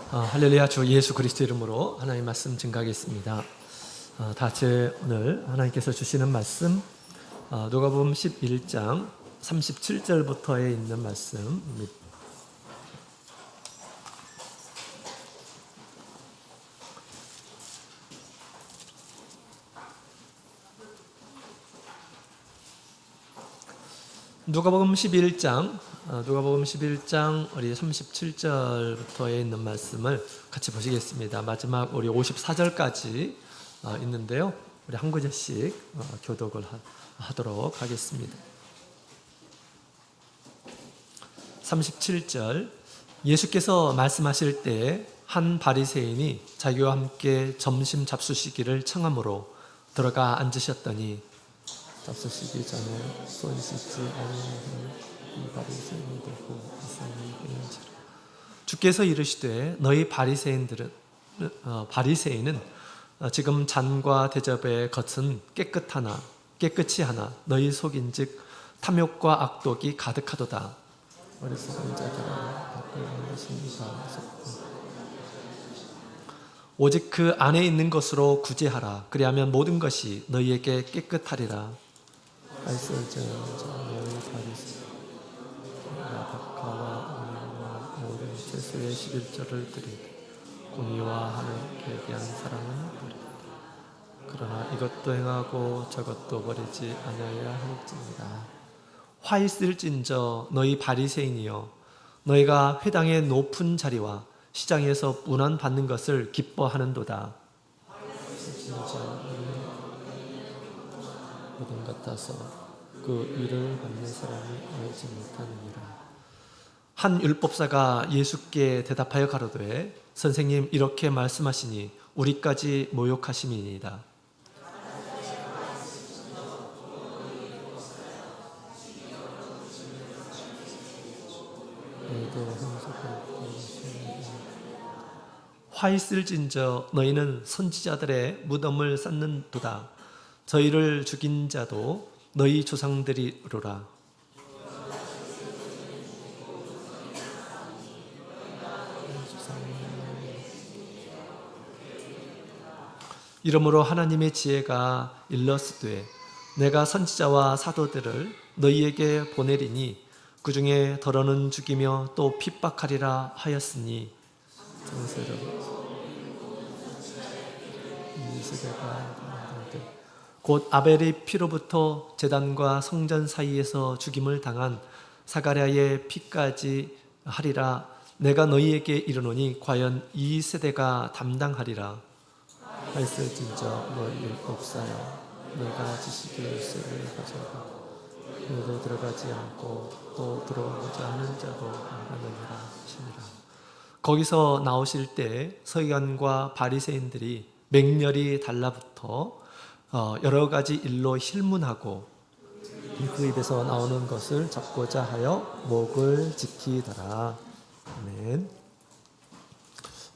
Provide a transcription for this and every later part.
할렐루야. 주 예수 그리스도 이름으로 하나님 말씀 증거하겠습니다. 다 같이 오늘 하나님께서 주시는 말씀 누가복음 11장 37절부터에 있는 말씀입니다. 누가복음 11장 우리 37절부터에 있는 말씀을 같이 보시겠습니다. 마지막 우리 54절까지 있는데요. 우리 한 구절씩 교독을 하도록 하겠습니다. 37절 예수께서 말씀하실 때 한 바리새인이 자기와 함께 점심 잡수시기를 청함으로 들어가 앉으셨더니 잡수시기 전에 손 씻지 아니하는 이 바리새인이 되고 이상이 되는지라. 주께서 이르시되 너희 바리새인은 지금 잔과 대접의 겉은 깨끗이 하나 너희 속인즉 탐욕과 악독이 가득하도다. 어리석은 자들아 밖을 한 것입니다. 오직 그 안에 있는 것으로 구제하라. 그리하면 모든 것이 너희에게 깨끗하리라. 아이솔저 너희 바리새인 박하와 모든 채소의 11조를 드리되 공의와 하나님께 대한 사랑은 버리라. 그러나 이것도 행하고 저것도 버리지 않아야 할지니라. 화 있을진저 너희 바리새인이여 너희가 회당의 높은 자리와 시장에서 문안 받는 것을 기뻐하는도다. 모든 같아서 그 일을 받는 사람이 알지 못하느니라. 한 율법사가 예수께 대답하여 가로되 선생님 이렇게 말씀하시니 우리까지 모욕하심이니이다. 화 있을진저 너희는 선지자들의 무덤을 쌓는도다. 저희를 죽인 자도 너희 조상들이로라. 이러므로 하나님의 지혜가 일렀으되 내가 선지자와 사도들을 너희에게 보내리니 그 중에 더러는 죽이며 또 핍박하리라 하였으니 이 세대가 곧 아벨의 피로부터 제단과 성전 사이에서 죽임을 당한 사가랴의 피까지 하리라. 내가 너희에게 이르노니 과연 이 세대가 담당하리라. 할쓸진저 너희 율법사여 너가 지식의 쇠를 가져가 너도 들어가지 않고 또 들어오고자 하는 자도 하느니라 하시니라. 거기서 나오실 때 서기관과 바리새인들이 맹렬히 달라붙어 여러 가지 일로 힐문하고 그 입에서 나오는 것을 잡고자 하여 목을 지키더라. 아멘.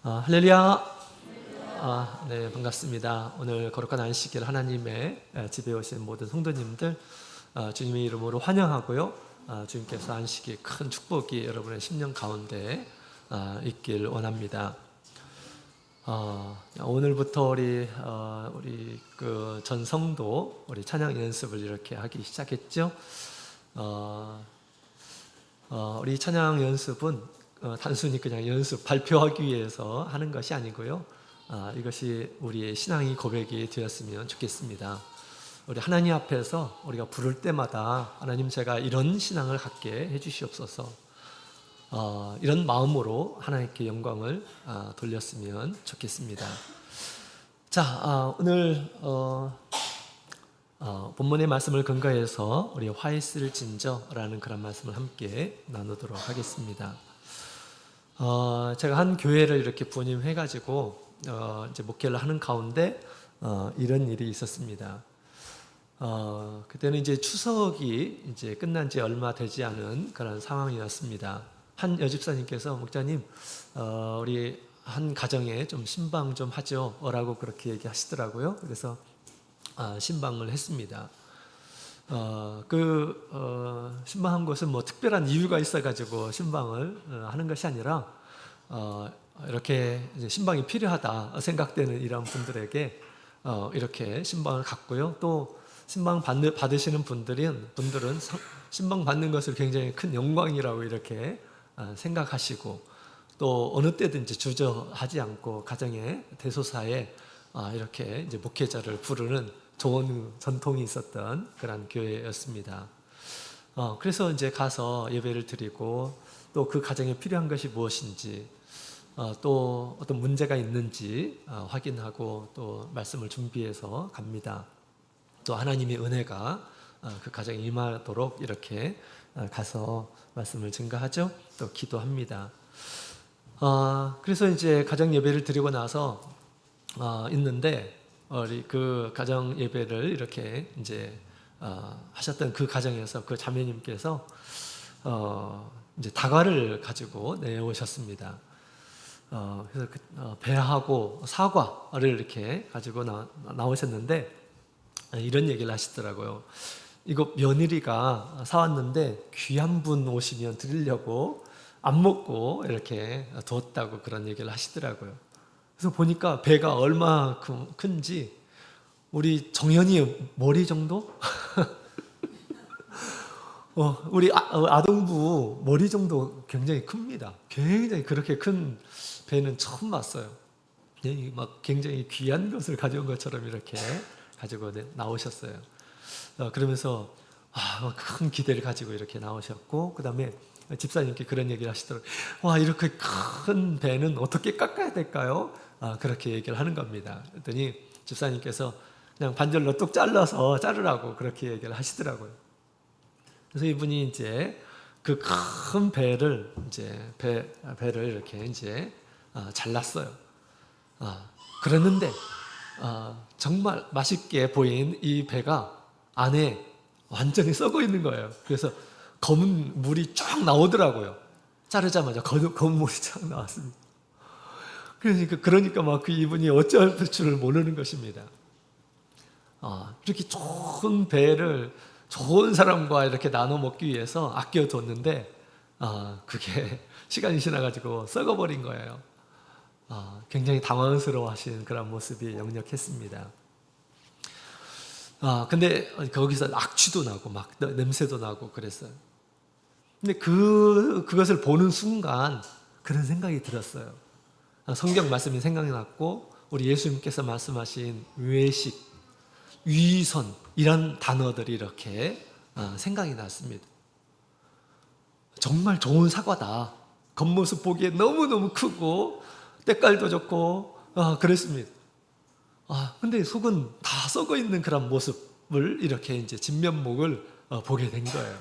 할렐루야. 네, 반갑습니다. 오늘 거룩한 안식일 하나님의 집에 오신 모든 성도님들 주님의 이름으로 환영하고요. 주님께서 안식일 큰 축복이 여러분의 심령 가운데 있길 원합니다. 오늘부터 우리 그 전성도 우리 찬양 연습을 이렇게 하기 시작했죠. 우리 찬양 연습은 단순히 그냥 연습 발표하기 위해서 하는 것이 아니고요. 이것이 우리의 신앙의 고백이 되었으면 좋겠습니다. 우리 하나님 앞에서 우리가 부를 때마다 하나님 제가 이런 신앙을 갖게 해주시옵소서. 이런 마음으로 하나님께 영광을 돌렸으면 좋겠습니다. 자, 오늘 본문의 말씀을 근거해서 우리 화 있을진저라는 그런 말씀을 함께 나누도록 하겠습니다. 제가 한 교회를 이렇게 부임해가지고 이제 목회를 하는 가운데 이런 일이 있었습니다. 그때는 이제 추석이 이제 끝난 지 얼마 되지 않은 그런 상황이었습니다. 한 여집사님께서 목자님, 우리 한 가정에 좀 신방 좀 하죠 라고 그렇게 얘기하시더라고요. 그래서 신방을 했습니다. 신방한 것은 뭐 특별한 이유가 있어가지고 신방을 하는 것이 아니라 이렇게 이제 신방이 필요하다 생각되는 이런 분들에게 이렇게 신방을 갖고요. 또 신방 받으시는 분들은 신방 받는 것을 굉장히 큰 영광이라고 이렇게 생각하시고 또 어느 때든지 주저하지 않고 가정의 대소사에 이렇게 이제 목회자를 부르는 좋은 전통이 있었던 그런 교회였습니다. 그래서 이제 가서 예배를 드리고 또 그 가정에 필요한 것이 무엇인지 또 어떤 문제가 있는지 확인하고 또 말씀을 준비해서 갑니다. 또 하나님의 은혜가 그 가정에 임하도록 이렇게 가서 말씀을 증거하죠. 또 기도합니다. 그래서 이제 가정 예배를 드리고 나서 있는데 우리 그 가정 예배를 이렇게 이제 하셨던 그 가정에서 그 자매님께서 이제 다과를 가지고 내오셨습니다. 그래서 배하고 사과를 이렇게 가지고 나오셨는데 이런 얘기를 하시더라고요. 이거 며느리가 사왔는데 귀한 분 오시면 드리려고 안 먹고 이렇게 두었다고 그런 얘기를 하시더라고요. 그래서 보니까 배가 얼마큼 큰지 우리 정연이 머리 정도? 우리 아동부 머리 정도 굉장히 큽니다. 굉장히 그렇게 큰 배는 처음 봤어요. 막 굉장히 귀한 것을 가져온 것처럼 이렇게 가지고 나오셨어요. 그러면서 큰 기대를 가지고 이렇게 나오셨고, 그 다음에 집사님께 그런 얘기를 하시더라고요. 와, 이렇게 큰 배는 어떻게 깎아야 될까요? 그렇게 얘기를 하는 겁니다. 그랬더니 집사님께서 그냥 반절로 뚝 잘라서 자르라고 그렇게 얘기를 하시더라고요. 그래서 이분이 이제 그 큰 배를 이제 배를 이렇게 이제 잘랐어요. 그랬는데 정말 맛있게 보인 이 배가 안에 완전히 썩어 있는 거예요. 그래서 검은 물이 쫙 나오더라고요. 자르자마자 검은 물이 쫙 나왔습니다. 그러니까 막 그 이분이 어찌할 줄을 모르는 것입니다. 이렇게 좋은 배를 좋은 사람과 이렇게 나눠 먹기 위해서 아껴뒀는데 그게 시간이 지나가지고 썩어버린 거예요. 굉장히 당황스러워하시는 그런 모습이 역력했습니다. 근데 거기서 악취도 나고 막 냄새도 나고 그랬어요. 근데 그것을 보는 순간 그런 생각이 들었어요. 성경 말씀이 생각이 났고 우리 예수님께서 말씀하신 외식, 위선 이런 단어들이 이렇게 생각이 났습니다. 정말 좋은 사과다. 겉모습 보기에 너무너무 크고 때깔도 좋고 그랬습니다. 근데 속은 다 썩어 있는 그런 모습을 이렇게 이제 진면목을 보게 된 거예요.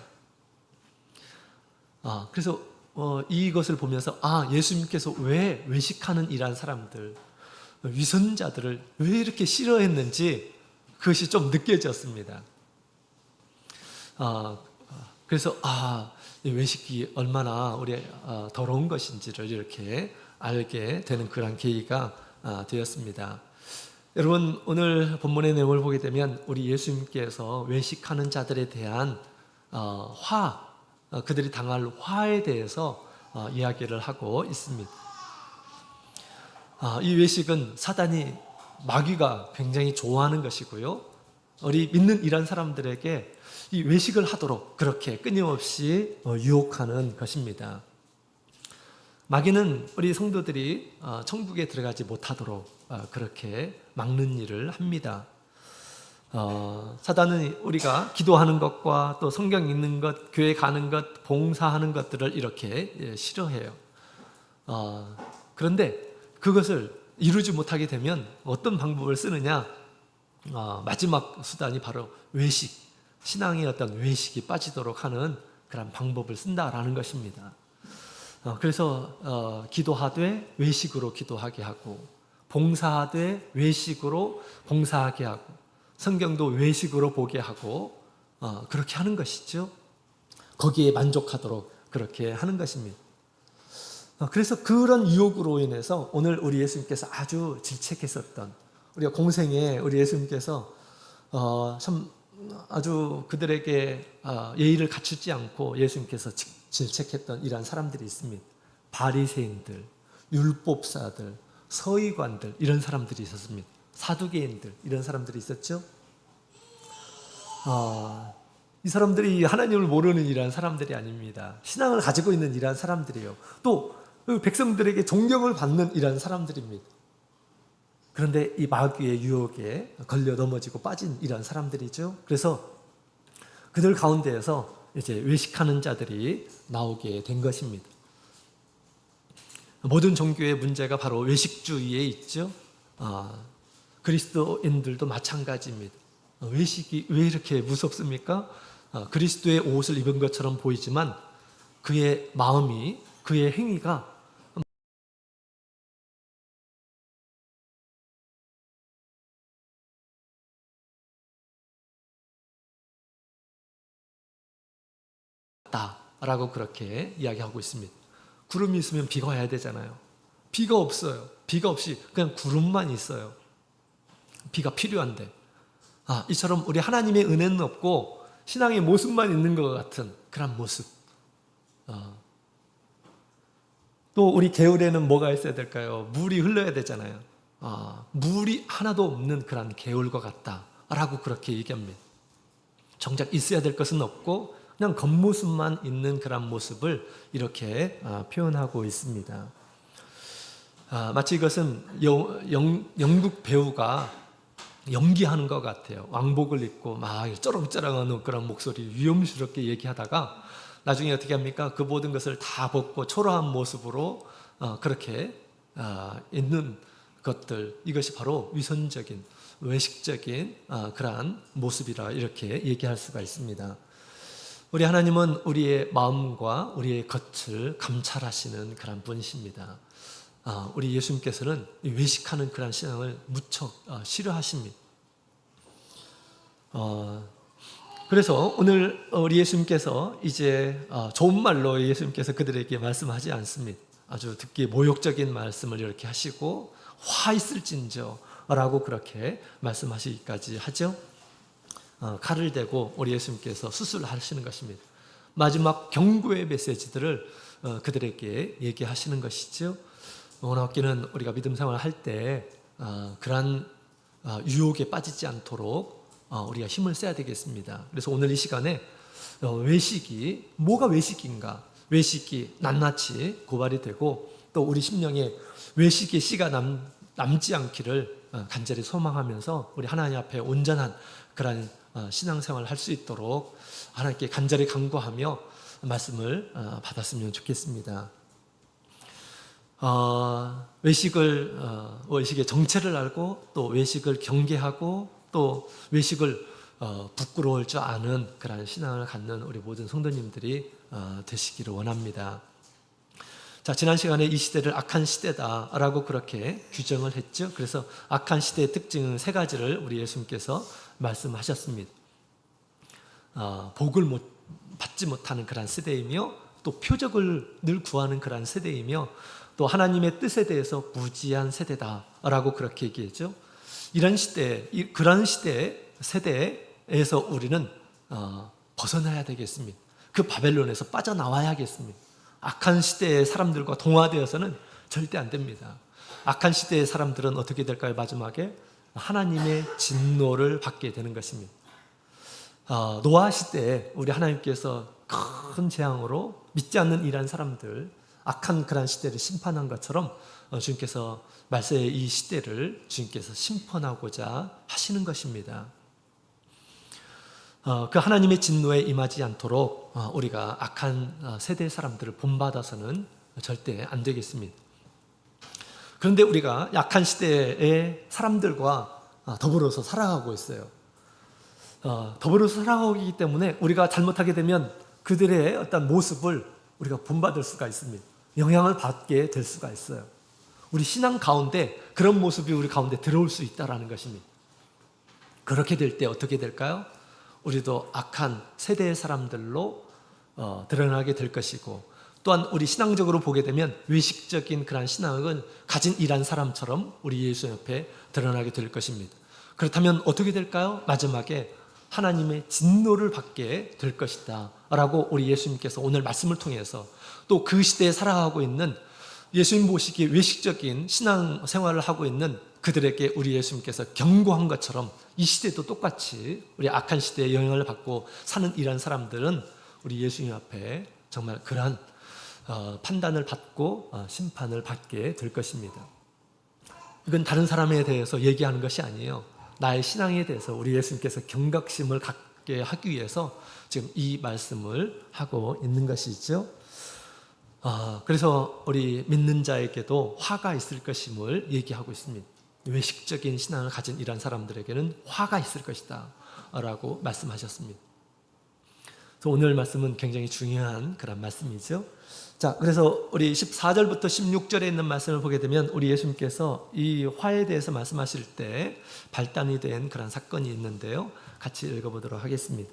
그래서 이것을 보면서 예수님께서 왜 외식하는 이러한 사람들, 위선자들을 왜 이렇게 싫어했는지 그것이 좀 느껴졌습니다. 그래서 이 외식이 얼마나 우리 더러운 것인지를 이렇게 알게 되는 그런 계기가 되었습니다. 여러분, 오늘 본문의 내용을 보게 되면 우리 예수님께서 외식하는 자들에 대한 그들이 당할 화에 대해서 이야기를 하고 있습니다. 이 외식은 사단이 마귀가 굉장히 좋아하는 것이고요. 우리 믿는 이런 사람들에게 이 외식을 하도록 그렇게 끊임없이 유혹하는 것입니다. 마귀는 우리 성도들이 천국에 들어가지 못하도록 그렇게 막는 일을 합니다. 사단은 우리가 기도하는 것과 또 성경 읽는 것, 교회 가는 것, 봉사하는 것들을 이렇게 싫어해요. 그런데 그것을 이루지 못하게 되면 어떤 방법을 쓰느냐? 마지막 수단이 바로 외식, 신앙의 어떤 외식이 빠지도록 하는 그런 방법을 쓴다라는 것입니다. 그래서 기도하되 외식으로 기도하게 하고, 봉사하되 외식으로 봉사하게 하고, 성경도 외식으로 보게 하고, 그렇게 하는 것이죠. 거기에 만족하도록 그렇게 하는 것입니다. 그래서 그런 유혹으로 인해서 오늘 우리 예수님께서 아주 질책했었던, 우리가 공생에 우리 예수님께서 참 아주 그들에게 예의를 갖추지 않고 예수님께서 질책했던 이러한 사람들이 있습니다. 바리새인들, 율법사들, 서기관들 이런 사람들이 있었습니다. 사두개인들 이런 사람들이 있었죠. 이 사람들이 하나님을 모르는 이러한 사람들이 아닙니다. 신앙을 가지고 있는 이러한 사람들이에요. 또 백성들에게 존경을 받는 이러한 사람들입니다. 그런데 이 마귀의 유혹에 걸려 넘어지고 빠진 이러한 사람들이죠. 그래서 그들 가운데에서 이제 외식하는 자들이 나오게 된 것입니다. 모든 종교의 문제가 바로 외식주의에 있죠. 그리스도인들도 마찬가지입니다. 외식이 왜 이렇게 무섭습니까? 그리스도의 옷을 입은 것처럼 보이지만 그의 마음이, 그의 행위가 라고 그렇게 이야기하고 있습니다. 구름이 있으면 비가 와야 되잖아요. 비가 없어요. 비가 없이 그냥 구름만 있어요. 비가 필요한데 이처럼 우리 하나님의 은혜는 없고 신앙의 모습만 있는 것 같은 그런 모습. 또 우리 개울에는 뭐가 있어야 될까요? 물이 흘러야 되잖아요. 물이 하나도 없는 그런 개울과 같다라고 그렇게 얘기합니다. 정작 있어야 될 것은 없고 그냥 겉모습만 있는 그런 모습을 이렇게 표현하고 있습니다. 마치 이것은 영국 배우가 연기하는 것 같아요. 왕복을 입고 막 쩌렁쩌렁하는 그런 목소리 위험스럽게 얘기하다가 나중에 어떻게 합니까? 그 모든 것을 다 벗고 초라한 모습으로 그렇게 있는 것들, 이것이 바로 위선적인 외식적인 그러한 모습이라 이렇게 얘기할 수가 있습니다. 우리 하나님은 우리의 마음과 우리의 겉을 감찰하시는 그런 분이십니다. 우리 예수님께서는 외식하는 그런 신앙을 무척 싫어하십니다. 그래서 오늘 우리 예수님께서 이제 좋은 말로 예수님께서 그들에게 말씀하지 않습니다. 아주 듣기 모욕적인 말씀을 이렇게 하시고 화 있을진저 라고 그렇게 말씀하시기까지 하죠. 칼을 대고 우리 예수님께서 수술하시는 것입니다. 마지막 경고의 메시지들을 그들에게 얘기하시는 것이죠. 오늘 학기는 우리가 믿음 생활을 할 때 그러한 유혹에 빠지지 않도록 우리가 힘을 써야 되겠습니다. 그래서 오늘 이 시간에 외식이 뭐가 외식인가? 외식이 낱낱이 고발이 되고 또 우리 심령에 외식의 씨가 남지 않기를 간절히 소망하면서 우리 하나님 앞에 온전한 그런 신앙생활을 할 수 있도록 하나님께 간절히 간구하며 말씀을 받았으면 좋겠습니다. 외식의 정체를 알고 또 외식을 경계하고 또 외식을 부끄러울 줄 아는 그런 신앙을 갖는 우리 모든 성도님들이 되시기를 원합니다. 자, 지난 시간에 이 시대를 악한 시대다라고 그렇게 규정을 했죠. 그래서 악한 시대의 특징은 세 가지를 우리 예수님께서 말씀하셨습니다. 복을 받지 못하는 그런 세대이며 또 표적을 늘 구하는 그런 세대이며 또 하나님의 뜻에 대해서 무지한 세대다라고 그렇게 얘기했죠. 이런 시대, 그런 세대에서 우리는 벗어나야 되겠습니다. 그 바벨론에서 빠져나와야겠습니다. 악한 시대의 사람들과 동화되어서는 절대 안 됩니다. 악한 시대의 사람들은 어떻게 될까요? 마지막에 하나님의 진노를 받게 되는 것입니다. 노아 시대에 우리 하나님께서 큰 재앙으로 믿지 않는 이러한 사람들, 악한 그런 시대를 심판한 것처럼 주님께서 말세의 이 시대를 주님께서 심판하고자 하시는 것입니다. 그 하나님의 진노에 임하지 않도록 우리가 악한 세대 사람들을 본받아서는 절대 안 되겠습니다. 그런데 우리가 약한 시대의 사람들과 더불어서 살아가고 있어요. 더불어서 살아가기 때문에 우리가 잘못하게 되면 그들의 어떤 모습을 우리가 본받을 수가 있습니다. 영향을 받게 될 수가 있어요. 우리 신앙 가운데 그런 모습이 우리 가운데 들어올 수 있다는 것입니다. 그렇게 될 때 어떻게 될까요? 우리도 악한 세대의 사람들로 드러나게 될 것이고 또한 우리 신앙적으로 보게 되면 외식적인 그런 신앙을 가진 이란 사람처럼 우리 예수 옆에 드러나게 될 것입니다. 그렇다면 어떻게 될까요? 마지막에 하나님의 진노를 받게 될 것이다 라고 우리 예수님께서 오늘 말씀을 통해서 또 그 시대에 살아가고 있는 예수님 보시기에 외식적인 신앙 생활을 하고 있는 그들에게 우리 예수님께서 경고한 것처럼 이 시대도 똑같이 우리 악한 시대에 영향을 받고 사는 이런 사람들은 우리 예수님 앞에 정말 그러한 판단을 받고 심판을 받게 될 것입니다. 이건 다른 사람에 대해서 얘기하는 것이 아니에요. 나의 신앙에 대해서 우리 예수님께서 경각심을 갖게 하기 위해서 지금 이 말씀을 하고 있는 것이죠. 그래서 우리 믿는 자에게도 화가 있을 것임을 얘기하고 있습니다. 외식적인 신앙을 가진 이런 사람들에게는 화가 있을 것이다 라고 말씀하셨습니다. 그래서 오늘 말씀은 굉장히 중요한 그런 말씀이죠. 자, 그래서 우리 14절부터 16절에 있는 말씀을 보게 되면 우리 예수님께서 이 화에 대해서 말씀하실 때 발단이 된 그런 사건이 있는데요. 같이 읽어보도록 하겠습니다.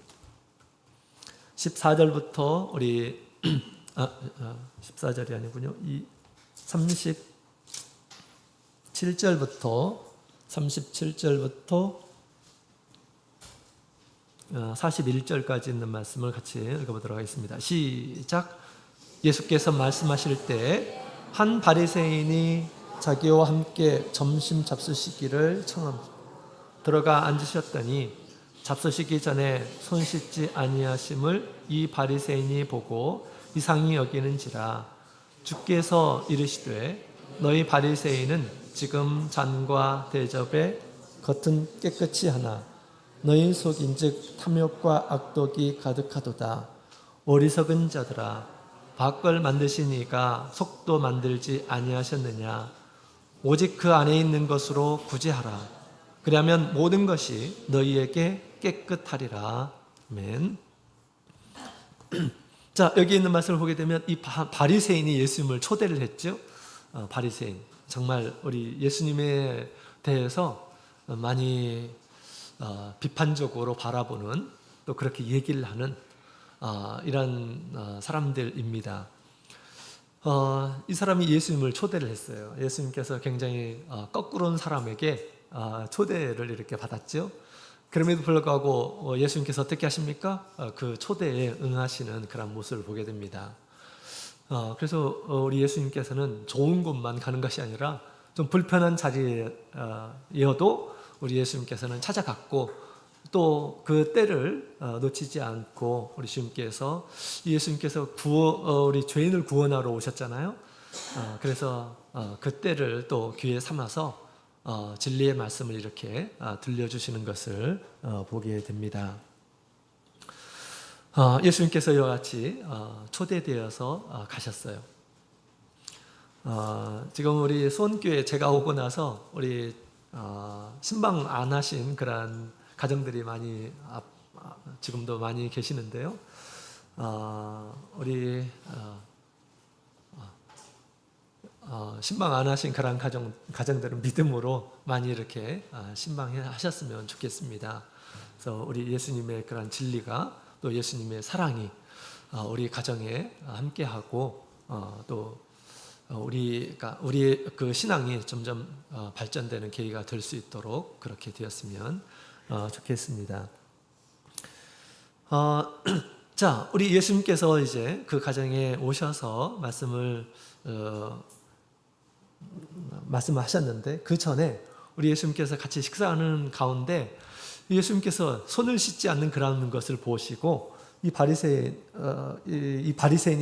14절부터 우리 14절이 아니군요. 이 37절부터 41절까지 있는 말씀을 같이 읽어보도록 하겠습니다. 시작. 예수께서 말씀하실 때 한 바리새인이 자기와 함께 점심 잡수시기를 청합니다. 들어가 앉으셨더니 잡수시기 전에 손 씻지 아니하심을 이 바리새인이 보고 이상히 여기는지라. 주께서 이르시되 너희 바리새인은 지금 잔과 대접에 겉은 깨끗이 하나 너희 속인즉 탐욕과 악독이 가득하도다. 어리석은 자들아, 밖을 만드신 이가 속도 만들지 아니하셨느냐. 오직 그 안에 있는 것으로 구제하라. 그러면 모든 것이 너희에게 깨끗하리라. 아멘. 자, 여기 있는 말씀을 보게 되면 이 바리새인이 예수님을 초대를 했죠. 바리새인, 정말 우리 예수님에 대해서 많이 비판적으로 바라보는, 또 그렇게 얘기를 하는 이런 사람들입니다. 이 사람이 예수님을 초대를 했어요. 예수님께서 굉장히 거꾸로운 사람에게 초대를 이렇게 받았죠. 그럼에도 불구하고 예수님께서 어떻게 하십니까? 그 초대에 응하시는 그런 모습을 보게 됩니다. 그래서 우리 예수님께서는 좋은 곳만 가는 것이 아니라 좀 불편한 자리여도 우리 예수님께서는 찾아갔고, 또 그 때를 놓치지 않고 우리 예수님께서 우리 죄인을 구원하러 오셨잖아요. 그래서 그 때를 또 기회 삼아서 진리의 말씀을 이렇게 들려주시는 것을 보게 됩니다. 예수님께서 이와 같이 초대되어서 가셨어요. 지금 우리 수원교회 제가 오고 나서 우리 신방 안 하신 그런 가정들이 많이 지금도 많이 계시는데요. 우리 신방 안 하신 그런 가정들은 믿음으로 많이 이렇게 신방하셨으면 좋겠습니다. 그래서 우리 예수님의 그런 진리가, 또 예수님의 사랑이 우리 가정에 함께하고, 또 우리의 그 신앙이 점점 발전되는 계기가 될 수 있도록 그렇게 되었으면 좋겠습니다. 자, 우리 예수님께서 이제 그 가정에 오셔서 말씀을 하셨는데, 그 전에 우리 예수님께서 같이 식사하는 가운데 예수님께서 손을 씻지 않는 그런 것을 보시고 이 바리새인이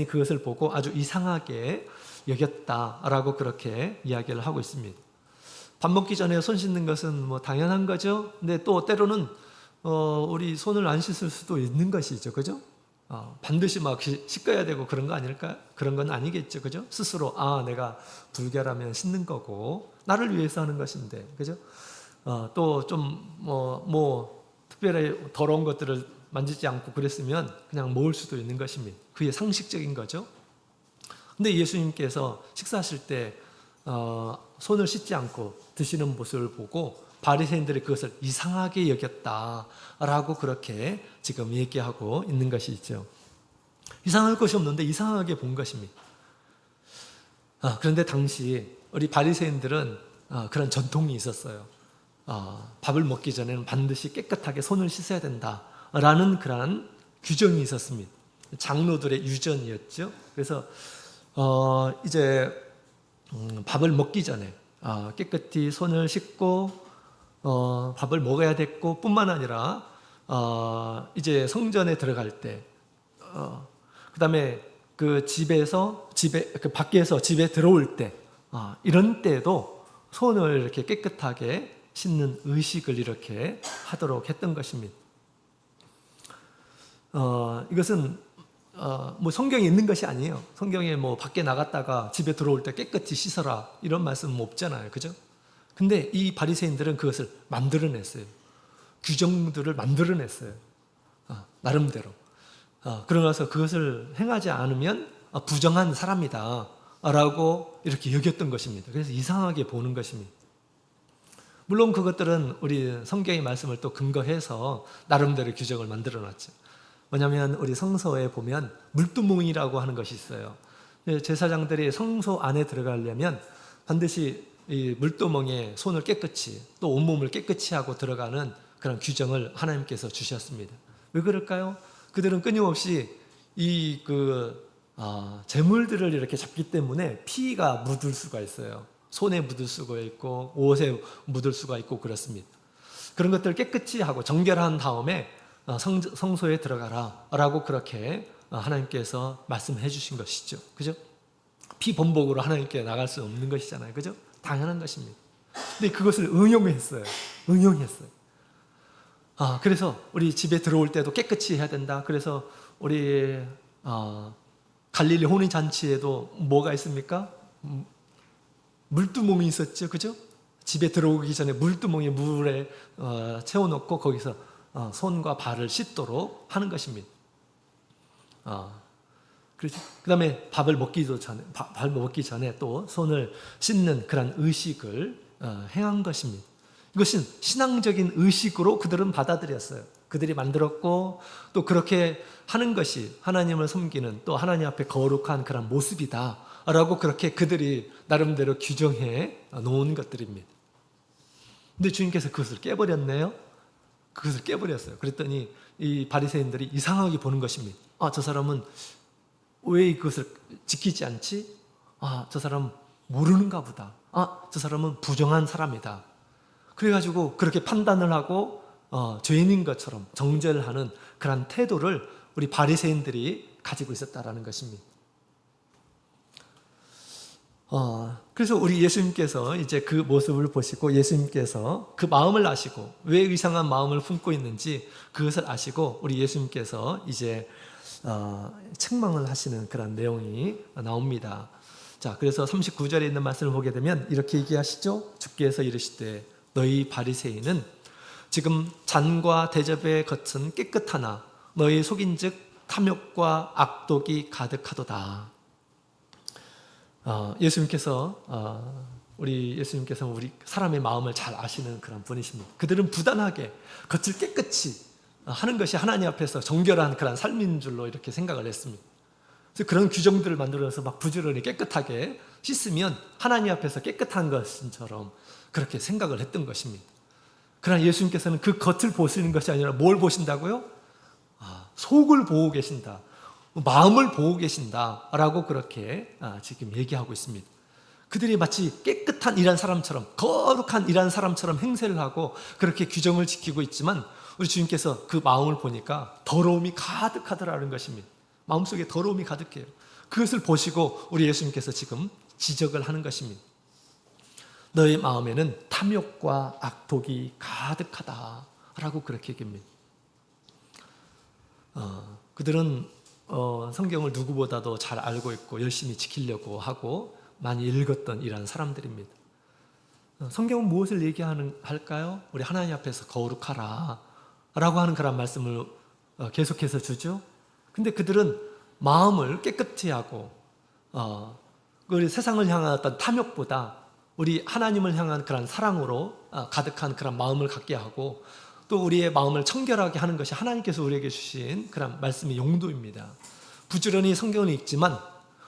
그것을 보고 아주 이상하게 여겼다라고 그렇게 이야기를 하고 있습니다. 밥 먹기 전에 손 씻는 것은 뭐 당연한 거죠. 근데 또 때로는 우리 손을 안 씻을 수도 있는 것이죠, 그죠? 반드시 막 씻어야 되고 그런 거 아닐까? 그런 건 아니겠죠, 그죠? 스스로 내가 불결하면 씻는 거고 나를 위해서 하는 것인데, 그죠? 또 좀 특별히 더러운 것들을 만지지 않고 그랬으면 그냥 먹을 수도 있는 것입니다. 그게 상식적인 거죠. 근데 예수님께서 식사하실 때 손을 씻지 않고 드시는 모습을 보고 바리새인들이 그것을 이상하게 여겼다라고 그렇게 지금 얘기하고 있는 것이죠. 이상할 것이 없는데 이상하게 본 것입니다. 그런데 당시 우리 바리새인들은 그런 전통이 있었어요. 밥을 먹기 전에는 반드시 깨끗하게 손을 씻어야 된다라는 그런 규정이 있었습니다. 장로들의 유전이었죠. 그래서 이제 밥을 먹기 전에 깨끗이 손을 씻고 밥을 먹어야 됐고, 뿐만 아니라 이제 성전에 들어갈 때, 그다음에 그 그 밖에서 집에 들어올 때, 이런 때도 손을 이렇게 깨끗하게 씻는 의식을 이렇게 하도록 했던 것입니다. 이것은 뭐 성경에 있는 것이 아니에요. 성경에 뭐 밖에 나갔다가 집에 들어올 때 깨끗이 씻어라 이런 말씀은 없잖아요, 그죠? 근데 이 바리새인들은 그것을 만들어냈어요. 규정들을 만들어냈어요. 나름대로. 그러면서 그것을 행하지 않으면 부정한 사람이다 라고 이렇게 여겼던 것입니다. 그래서 이상하게 보는 것입니다. 물론 그것들은 우리 성경의 말씀을 또 근거해서 나름대로 규정을 만들어놨죠. 뭐냐면 우리 성서에 보면 물두멍이라고 하는 것이 있어요. 제사장들이 성소 안에 들어가려면 반드시 이 물두멍에 손을 깨끗이, 또 온몸을 깨끗이 하고 들어가는 그런 규정을 하나님께서 주셨습니다. 왜 그럴까요? 그들은 끊임없이 재물들을 이렇게 잡기 때문에 피가 묻을 수가 있어요. 손에 묻을 수가 있고 옷에 묻을 수가 있고 그렇습니다. 그런 것들을 깨끗이 하고 정결한 다음에 성소에 들어가라 라고 그렇게 하나님께서 말씀해 주신 것이죠. 그죠? 피범벅으로 하나님께 나갈 수 없는 것이잖아요. 그죠? 당연한 것입니다. 근데 그것을 응용했어요. 그래서 우리 집에 들어올 때도 깨끗이 해야 된다. 그래서 우리 갈릴리 혼인잔치에도 뭐가 있습니까? 물두멍이 있었죠. 그죠? 집에 들어오기 전에 물두멍에 물에 채워놓고 거기서 손과 발을 씻도록 하는 것입니다. 그렇죠. 그 다음에 밥을 먹기 전에 또 손을 씻는 그런 의식을 행한 것입니다. 이것은 신앙적인 의식으로 그들은 받아들였어요. 그들이 만들었고 또 그렇게 하는 것이 하나님을 섬기는, 또 하나님 앞에 거룩한 그런 모습이다 라고 그렇게 그들이 나름대로 규정해 놓은 것들입니다. 근데 주님께서 그것을 깨버렸네요. 그것을 깨버렸어요. 그랬더니 이 바리새인들이 이상하게 보는 것입니다. 저 사람은 왜 그것을 지키지 않지? 저 사람 모르는가 보다. 저 사람은 부정한 사람이다. 그래가지고 그렇게 판단을 하고 죄인인 것처럼 정죄를 하는 그런 태도를 우리 바리새인들이 가지고 있었다라는 것입니다. 그래서 우리 예수님께서 이제 그 모습을 보시고 예수님께서 그 마음을 아시고 왜 이상한 마음을 품고 있는지 그것을 아시고 우리 예수님께서 이제 책망을 하시는 그런 내용이 나옵니다. 자, 그래서 39절에 있는 말씀을 보게 되면 이렇게 얘기하시죠. 주께서 이르시되 너희 바리새인은 지금 잔과 대접의 겉은 깨끗하나 너희 속인즉 탐욕과 악독이 가득하도다. 예수님께서 우리 사람의 마음을 잘 아시는 그런 분이십니다. 그들은 부단하게 겉을 깨끗이 하는 것이 하나님 앞에서 정결한 그런 삶인 줄로 이렇게 생각을 했습니다. 그래서 그런 규정들을 만들어서 막 부지런히 깨끗하게 씻으면 하나님 앞에서 깨끗한 것처럼 그렇게 생각을 했던 것입니다. 그러나 예수님께서는 그 겉을 보시는 것이 아니라 뭘 보신다고요? 속을 보고 계신다. 마음을 보고 계신다라고 그렇게 지금 얘기하고 있습니다. 그들이 마치 깨끗한 일한 사람처럼, 거룩한 일한 사람처럼 행세를 하고 그렇게 규정을 지키고 있지만 우리 주님께서 그 마음을 보니까 더러움이 가득하더라는 것입니다. 마음속에 더러움이 가득해요. 그것을 보시고 우리 예수님께서 지금 지적을 하는 것입니다. 너의 마음에는 탐욕과 악독이 가득하다라고 그렇게 얘기합니다. 그들은 성경을 누구보다도 잘 알고 있고 열심히 지키려고 하고 많이 읽었던 이런 사람들입니다. 성경은 무엇을 얘기할까요? 우리 하나님 앞에서 거룩하라 라고 하는 그런 말씀을 계속해서 주죠. 근데 그들은 마음을 깨끗이 하고 우리 세상을 향한 어떤 탐욕보다 우리 하나님을 향한 그런 사랑으로 가득한 그런 마음을 갖게 하고 또 우리의 마음을 청결하게 하는 것이 하나님께서 우리에게 주신 그런 말씀의 용도입니다. 부지런히 성경을 읽지만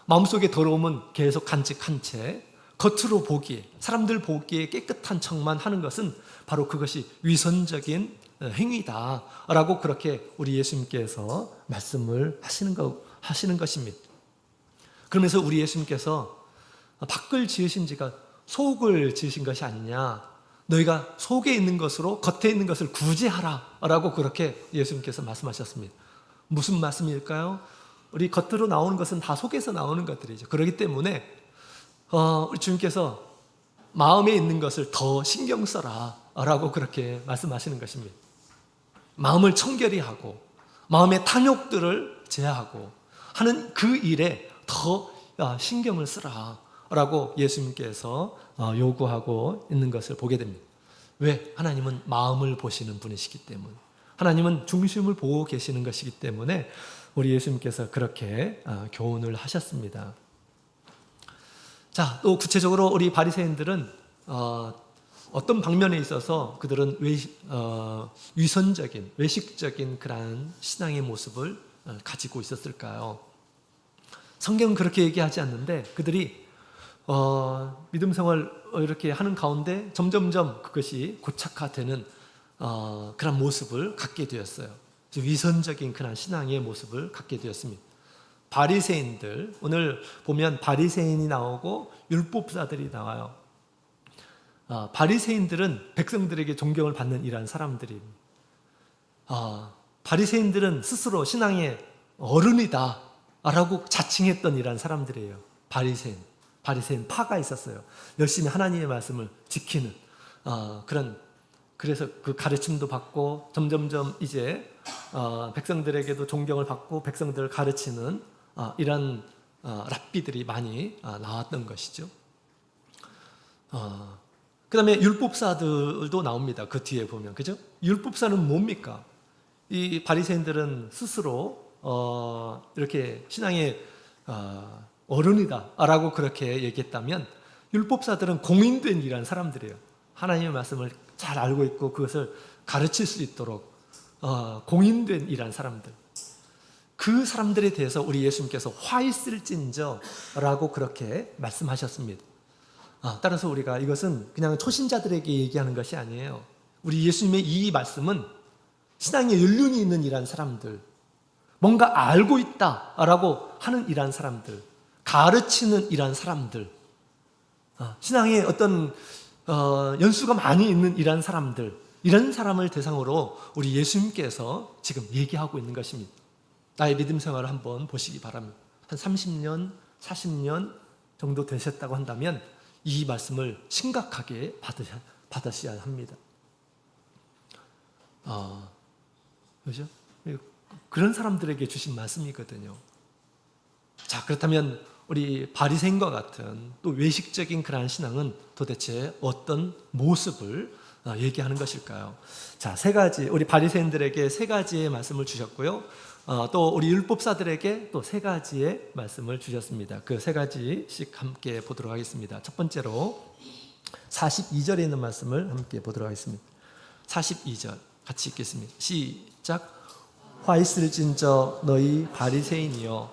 마음속의 더러움은 계속 간직한 채 겉으로 보기에, 사람들 보기에 깨끗한 척만 하는 것은 바로 그것이 위선적인 행위다라고 그렇게 우리 예수님께서 말씀을 하시는 것입니다. 그러면서 우리 예수님께서 밖을 지으신 지가 속을 지으신 것이 아니냐. 너희가 속에 있는 것으로 겉에 있는 것을 구제하라 라고 그렇게 예수님께서 말씀하셨습니다. 무슨 말씀일까요? 우리 겉으로 나오는 것은 다 속에서 나오는 것들이죠. 그렇기 때문에 우리 주님께서 마음에 있는 것을 더 신경 써라 라고 그렇게 말씀하시는 것입니다. 마음을 청결히 하고 마음의 탐욕들을 제하고 하는 그 일에 더 신경을 쓰라 라고 예수님께서 요구하고 있는 것을 보게 됩니다. 왜? 하나님은 마음을 보시는 분이시기 때문에, 하나님은 중심을 보고 계시는 것이기 때문에 우리 예수님께서 그렇게 교훈을 하셨습니다. 자, 또 구체적으로 우리 바리새인들은 어떤 방면에 있어서 그들은 위선적인, 외식적인 그러한 신앙의 모습을 가지고 있었을까요? 성경은 그렇게 얘기하지 않는데 그들이 믿음 생활 이렇게 하는 가운데 점점점 그것이 고착화되는 그런 모습을 갖게 되었어요. 위선적인 그런 신앙의 모습을 갖게 되었습니다. 바리새인들, 오늘 보면 바리새인이 나오고 율법사들이 나와요. 바리새인들은 백성들에게 존경을 받는 이러한 사람들입니다. 바리새인들은 스스로 신앙의 어른이다 라고 자칭했던 이러한 사람들이에요. 바리새인 파가 있었어요. 열심히 하나님의 말씀을 지키는 그래서 그 가르침도 받고 점점점 이제 백성들에게도 존경을 받고 백성들을 가르치는 이런 랍비들이 많이 나왔던 것이죠. 그 다음에 율법사들도 나옵니다. 그 뒤에 보면, 그죠? 율법사는 뭡니까? 이 바리새인들은 스스로 이렇게 신앙의 어른이다 라고 그렇게 얘기했다면, 율법사들은 공인된 이란 사람들이에요. 하나님의 말씀을 잘 알고 있고 그것을 가르칠 수 있도록 공인된 이란 사람들. 그 사람들에 대해서 우리 예수님께서 화 있을진저 라고 그렇게 말씀하셨습니다. 따라서 우리가 이것은 그냥 초신자들에게 얘기하는 것이 아니에요. 우리 예수님의 이 말씀은 신앙에 연륜이 있는 이란 사람들, 뭔가 알고 있다라고 하는 이란 사람들, 가르치는 이란 사람들, 신앙에 어떤 연수가 많이 있는 이란 사람들, 이런 사람을 대상으로 우리 예수님께서 지금 얘기하고 있는 것입니다. 나의 믿음 생활을 한번 보시기 바랍니다. 한 30년, 40년 정도 되셨다고 한다면 이 말씀을 심각하게 받으셔야 합니다. 그렇죠? 그런 사람들에게 주신 말씀이거든요. 자, 그렇다면 우리 바리새인과 같은 또 외식적인 그러한 신앙은 도대체 어떤 모습을 얘기하는 것일까요? 자, 세 가지, 우리 바리새인들에게 세 가지의 말씀을 주셨고요. 또 우리 율법사들에게 또 세 가지의 말씀을 주셨습니다. 그 세 가지씩 함께 보도록 하겠습니다. 첫 번째로 42절에 있는 말씀을 함께 보도록 하겠습니다. 42절 같이 읽겠습니다. 시작. 화 있을진저 너희 바리새인이여,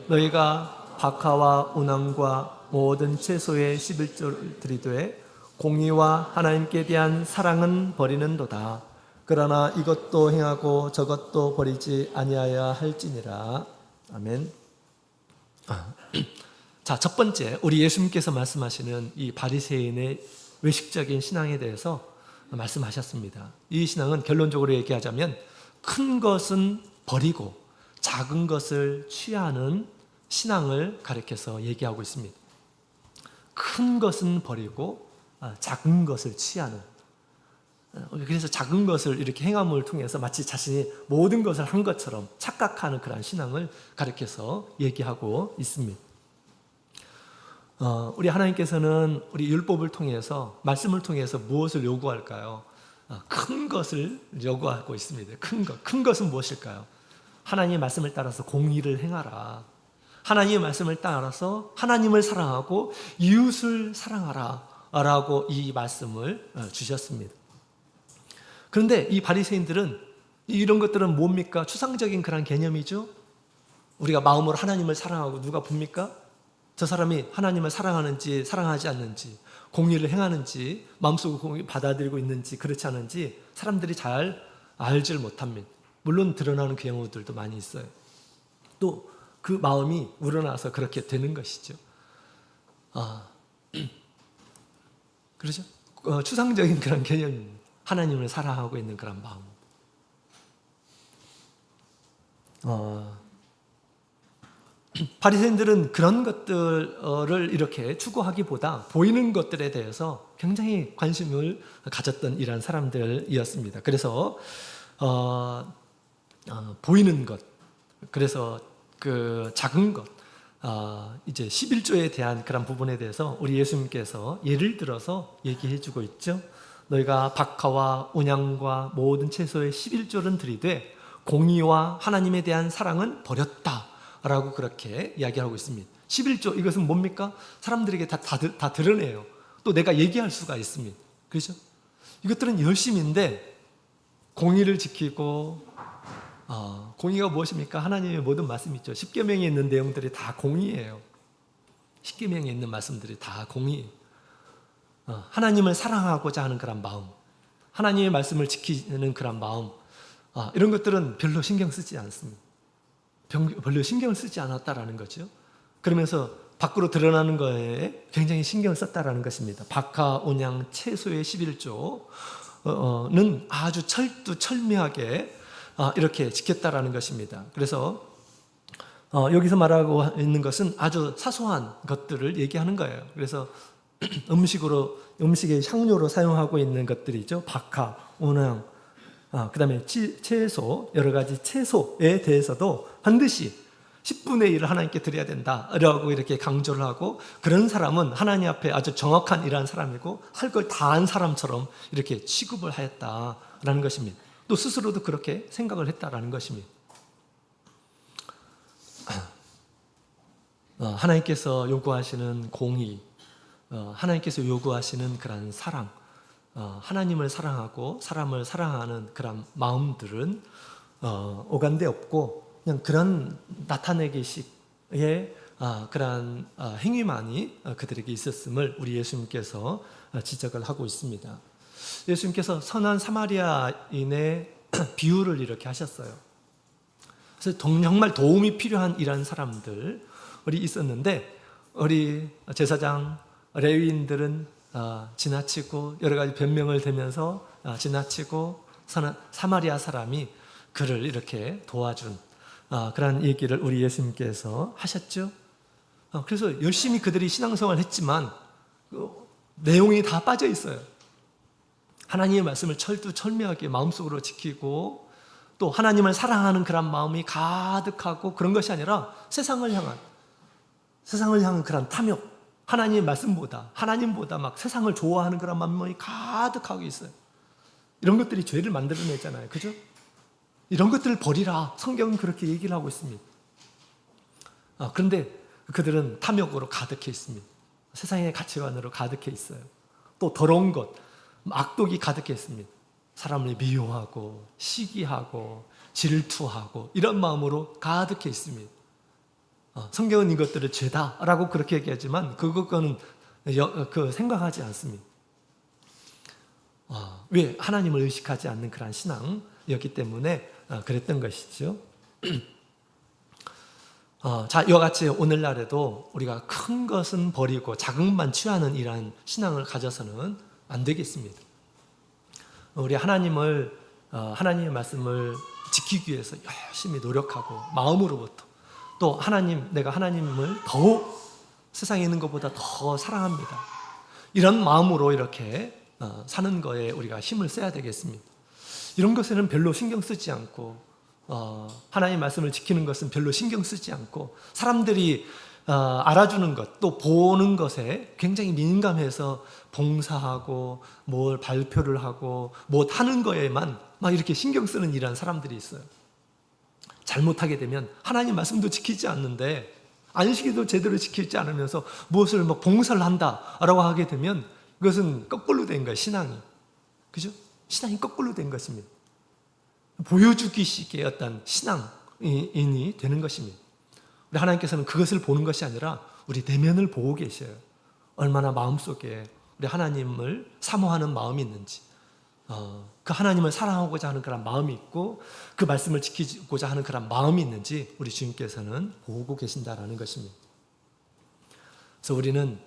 너희가 박하와 운항과 모든 채소의 11조를 드리되 공의와 하나님께 대한 사랑은 버리는도다. 그러나 이것도 행하고 저것도 버리지 아니하여 할지니라. 아멘. 자, 첫 번째, 우리 예수님께서 말씀하시는 이 바리새인의 외식적인 신앙에 대해서 말씀하셨습니다. 이 신앙은 결론적으로 얘기하자면 큰 것은 버리고 작은 것을 취하는 신앙을 가리켜서 얘기하고 있습니다. 큰 것은 버리고 작은 것을 취하는, 그래서 작은 것을 이렇게 행함을 통해서 마치 자신이 모든 것을 한 것처럼 착각하는 그런 신앙을 가리켜서 얘기하고 있습니다. 우리 하나님께서는 우리 율법을 통해서, 말씀을 통해서 무엇을 요구할까요? 큰 것을 요구하고 있습니다. 큰 것은 무엇일까요? 하나님의 말씀을 따라서 공의를 행하라. 하나님의 말씀을 따라서 하나님을 사랑하고 이웃을 사랑하라 라고 이 말씀을 주셨습니다. 그런데 이 바리새인들은 이런 것들은 뭡니까? 추상적인 그런 개념이죠. 우리가 마음으로 하나님을 사랑하고 누가 봅니까? 저 사람이 하나님을 사랑하는지 사랑하지 않는지, 공의를 행하는지 마음속으로 공의 받아들이고 있는지 그렇지 않은지 사람들이 잘 알지를 못합니다. 물론 드러나는 경우들도 많이 있어요. 또 그 마음이 우러나서 그렇게 되는 것이죠. 아, 그렇죠? 추상적인 그런 개념입니다. 하나님을 사랑하고 있는 그런 마음. 바리새인들은 그런 것들을 이렇게 추구하기보다 보이는 것들에 대해서 굉장히 관심을 가졌던 이러한 사람들이었습니다. 그래서 보이는 것, 그래서 그 작은 것, 이제 11조에 대한 그런 부분에 대해서 우리 예수님께서 예를 들어서 얘기해 주고 있죠. 너희가 박하와 온양과 모든 채소의 11조는 드리되 공의와 하나님에 대한 사랑은 버렸다 라고 그렇게 이야기하고 있습니다. 11조 이것은 뭡니까? 사람들에게 다 드러내요. 또 내가 얘기할 수가 있습니다. 그렇죠? 이것들은 열심인데 공의를 지키고 공의가 무엇입니까? 하나님의 모든 말씀이 있죠. 십계명에 있는 내용들이 다 공의예요. 십계명에 있는 말씀들이 다 공의. 하나님을 사랑하고자 하는 그런 마음, 하나님의 말씀을 지키는 그런 마음, 이런 것들은 별로 신경 쓰지 않습니다. 별로 신경을 쓰지 않았다라는 거죠. 그러면서 밖으로 드러나는 거에 굉장히 신경을 썼다라는 것입니다. 박하, 온양, 채소의 11조는 아주 철두철미하게 이렇게 지켰다라는 것입니다. 그래서 여기서 말하고 있는 것은 아주 사소한 것들을 얘기하는 거예요. 그래서 음식의 향료로 사용하고 있는 것들이죠. 박하, 온양, 그 다음에 채소, 여러 가지 채소에 대해서도 반드시 10분의 1을 하나님께 드려야 된다라고 이렇게 강조를 하고, 그런 사람은 하나님 앞에 아주 정확한 이러한 사람이고 할 걸 다 한 사람처럼 이렇게 취급을 하였다라는 것입니다. 또 스스로도 그렇게 생각을 했다라는 것입니다. 하나님께서 요구하시는 공의, 하나님께서 요구하시는 그런 사랑, 하나님을 사랑하고 사람을 사랑하는 그런 마음들은 오간데 없고 그냥 그런 나타내기식의 그런 행위만이 그들에게 있었음을 우리 예수님께서 지적을 하고 있습니다. 예수님께서 선한 사마리아인의 비유를 이렇게 하셨어요. 그래서 정말 도움이 필요한 이런 사람들이 있었는데 우리 제사장, 레위인들은 지나치고 여러 가지 변명을 대면서 지나치고 사마리아 사람이 그를 이렇게 도와준 그런 얘기를 우리 예수님께서 하셨죠. 그래서 열심히 그들이 신앙생활을 했지만 내용이 다 빠져 있어요. 하나님의 말씀을 철두철미하게 마음속으로 지키고 또 하나님을 사랑하는 그런 마음이 가득하고, 그런 것이 아니라 세상을 향한 그런 탐욕, 하나님의 말씀보다, 하나님보다 막 세상을 좋아하는 그런 마음이 가득하고 있어요. 이런 것들이 죄를 만들어내잖아요. 그죠? 이런 것들을 버리라. 성경은 그렇게 얘기를 하고 있습니다. 그런데 그들은 탐욕으로 가득해 있습니다. 세상의 가치관으로 가득해 있어요. 또 더러운 것, 악독이 가득해 있습니다. 사람을 미워하고 시기하고 질투하고 이런 마음으로 가득해 있습니다. 성경은 이것들을 죄다라고 그렇게 얘기하지만 그것과는 생각하지 않습니다. 왜? 하나님을 의식하지 않는 그런 신앙이었기 때문에 그랬던 것이죠. 자, 이와 같이 오늘날에도 우리가 큰 것은 버리고 작은 것만 취하는 이러한 신앙을 가져서는 안 되겠습니다. 우리 하나님의 말씀을 지키기 위해서 열심히 노력하고 마음으로부터, 또 내가 하나님을 더욱 세상에 있는 것보다 더 사랑합니다, 이런 마음으로 이렇게 사는 거에 우리가 힘을 써야 되겠습니다. 이런 것에는 별로 신경 쓰지 않고 하나님의 말씀을 지키는 것은 별로 신경 쓰지 않고 사람들이 알아주는 것, 또 보는 것에 굉장히 민감해서 봉사하고 뭘 발표를 하고 뭐 하는 거에만 막 이렇게 신경 쓰는 이런 사람들이 있어요. 잘못하게 되면 하나님 말씀도 지키지 않는데, 안식일도 제대로 지키지 않으면서 무엇을 막 봉사를 한다라고 하게 되면 그것은 거꾸로 된 거예요. 신앙이. 그죠? 신앙이 거꾸로 된 것입니다. 보여주기식의 어떤 신앙인이 되는 것입니다. 우리 하나님께서는 그것을 보는 것이 아니라 우리 내면을 보고 계셔요. 얼마나 마음속에 우리 하나님을 사모하는 마음이 있는지, 그 하나님을 사랑하고자 하는 그런 마음이 있고 그 말씀을 지키고자 하는 그런 마음이 있는지 우리 주님께서는 보고 계신다라는 것입니다. 그래서 우리는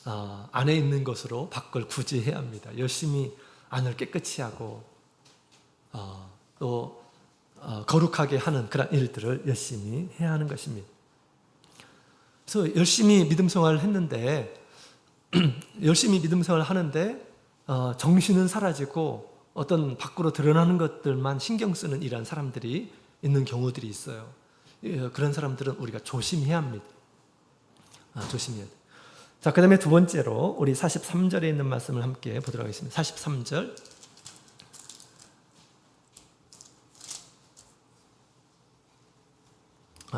안에 있는 것으로 밖을 구제해야 합니다. 열심히 안을 깨끗이 하고 또 거룩하게 하는 그런 일들을 열심히 해야 하는 것입니다. 그래서 열심히 믿음 생활을 했는데 열심히 믿음 생활을 하는데 정신은 사라지고 어떤 밖으로 드러나는 것들만 신경 쓰는 이런 사람들이 있는 경우들이 있어요. 그런 사람들은 우리가 조심해야 합니다. 조심해야 돼요. 자, 그 다음에 두 번째로 우리 43절에 있는 말씀을 함께 보도록 하겠습니다. 43절.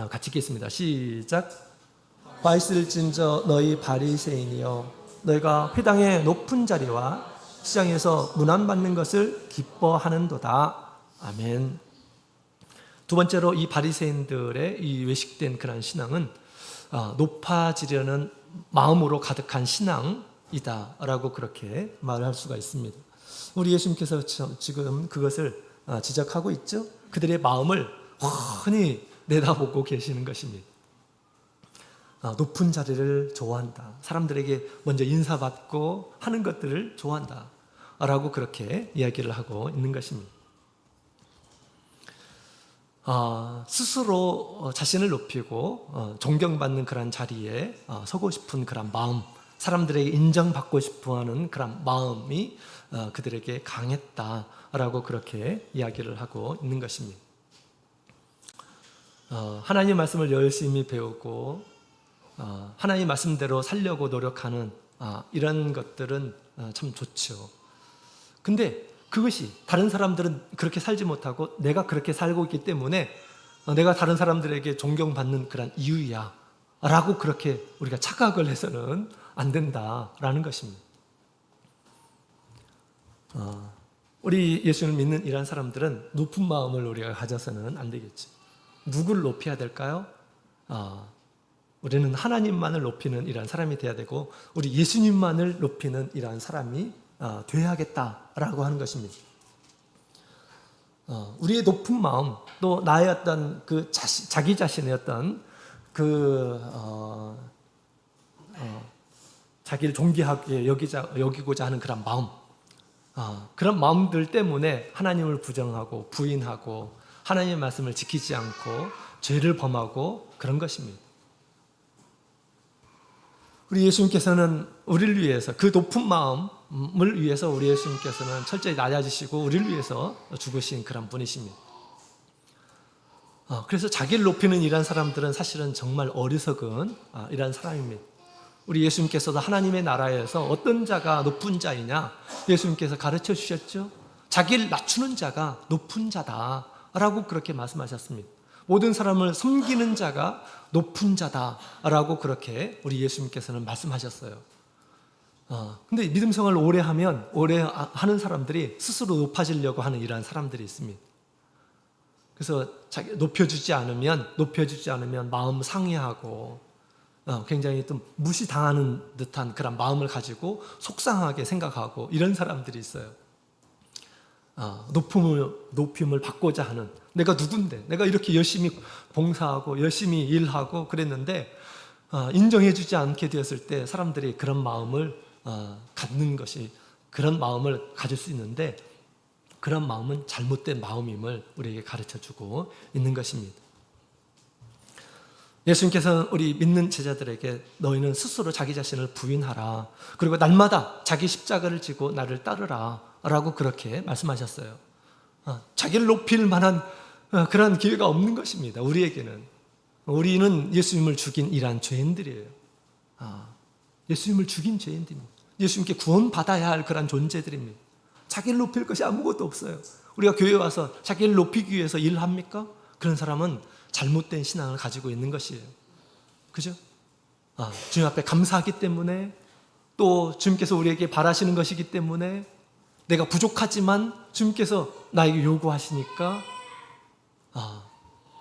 같이 읽겠습니다. 시작. 화 있을진저 너희 바리새인이여, 너희가 회당의 높은 자리와 시장에서 문안받는 것을 기뻐하는도다. 아멘. 두 번째로 이 바리새인들의 이 외식된 그런 신앙은 높아지려는 마음으로 가득한 신앙이다라고 그렇게 말할 수가 있습니다. 우리 예수님께서 지금 그것을 지적하고 있죠. 그들의 마음을 훤히 내다보고 계시는 것입니다. 높은 자리를 좋아한다. 사람들에게 먼저 인사받고 하는 것들을 좋아한다. 라고 그렇게 이야기를 하고 있는 것입니다. 스스로 자신을 높이고 존경받는 그런 자리에 서고 싶은 그런 마음, 사람들에게 인정받고 싶어 하는 그런 마음이 그들에게 강했다라고 그렇게 이야기를 하고 있는 것입니다. 하나님의 말씀을 열심히 배우고 하나님의 말씀대로 살려고 노력하는 이런 것들은 참 좋죠. 근데 그것이 다른 사람들은 그렇게 살지 못하고 내가 그렇게 살고 있기 때문에 내가 다른 사람들에게 존경받는 그런 이유야 라고 그렇게 우리가 착각을 해서는 안 된다라는 것입니다. 우리 예수를 믿는 이런 사람들은 높은 마음을 우리가 가져서는 안 되겠죠. 누구를 높여야 될까요? 우리는 하나님만을 높이는 이러한 사람이 되어야 되고 우리 예수님만을 높이는 이러한 사람이 되어야겠다라고 하는 것입니다. 우리의 높은 마음, 또 나의 어떤 그 자기 자신의 어떤 자기를 존귀하게 여기고자 하는 그런 마음, 그런 마음들 때문에 하나님을 부정하고 부인하고 하나님의 말씀을 지키지 않고 죄를 범하고 그런 것입니다. 우리 예수님께서는 우리를 위해서 그 높은 마음을 위해서 우리 예수님께서는 철저히 낮아지시고 우리를 위해서 죽으신 그런 분이십니다. 그래서 자기를 높이는 이런 사람들은 사실은 정말 어리석은 이런 사람입니다. 우리 예수님께서도 하나님의 나라에서 어떤 자가 높은 자이냐 예수님께서 가르쳐 주셨죠. 자기를 낮추는 자가 높은 자다라고 그렇게 말씀하셨습니다. 모든 사람을 섬기는 자가 높은 자다라고 그렇게 우리 예수님께서는 말씀하셨어요. 근데 믿음 생활을 오래 하는 사람들이 스스로 높아지려고 하는 이러한 사람들이 있습니다. 그래서 높여주지 않으면 마음 상해하고 굉장히 좀 무시당하는 듯한 그런 마음을 가지고 속상하게 생각하고 이런 사람들이 있어요. 높임을 받고자 하는, 내가 누군데 내가 이렇게 열심히 봉사하고 열심히 일하고 그랬는데 인정해주지 않게 되었을 때 사람들이 그런 마음을 갖는 것이, 그런 마음을 가질 수 있는데 그런 마음은 잘못된 마음임을 우리에게 가르쳐주고 있는 것입니다. 예수님께서는 우리 믿는 제자들에게 너희는 스스로 자기 자신을 부인하라, 그리고 날마다 자기 십자가를 지고 나를 따르라 라고 그렇게 말씀하셨어요. 자기를 높일 만한 그런 기회가 없는 것입니다. 우리는 예수님을 죽인 이러한 죄인들이에요. 예수님을 죽인 죄인들입니다. 예수님께 구원받아야 할 그런 존재들입니다. 자기를 높일 것이 아무것도 없어요. 우리가 교회에 와서 자기를 높이기 위해서 일합니까? 그런 사람은 잘못된 신앙을 가지고 있는 것이에요. 그죠? 주님 앞에 감사하기 때문에, 또 주님께서 우리에게 바라시는 것이기 때문에, 내가 부족하지만 주님께서 나에게 요구하시니까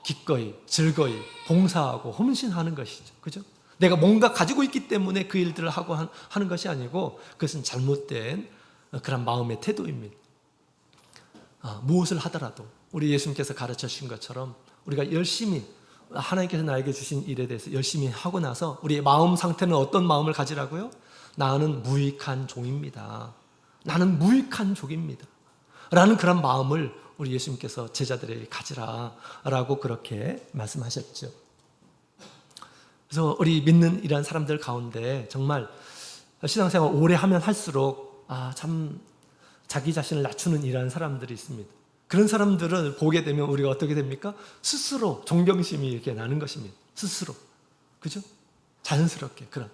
기꺼이 즐거이 봉사하고 헌신하는 것이죠. 그죠? 내가 뭔가 가지고 있기 때문에 그 일들을 하고 하는 것이 아니고 그것은 잘못된 그런 마음의 태도입니다. 무엇을 하더라도 우리 예수님께서 가르쳐 주신 것처럼 우리가 열심히 하나님께서 나에게 주신 일에 대해서 열심히 하고 나서 우리의 마음 상태는 어떤 마음을 가지라고요? 나는 무익한 종입니다. 나는 무익한 종입니다. 라는 그런 마음을 우리 예수님께서 제자들에게 가지라라고 그렇게 말씀하셨죠. 그래서 우리 믿는 이런 사람들 가운데 정말 신앙생활 오래 하면 할수록 참 자기 자신을 낮추는 이런 사람들이 있습니다. 그런 사람들을 보게 되면 우리가 어떻게 됩니까? 스스로 존경심이 이렇게 나는 것입니다. 스스로. 그죠? 자연스럽게 그런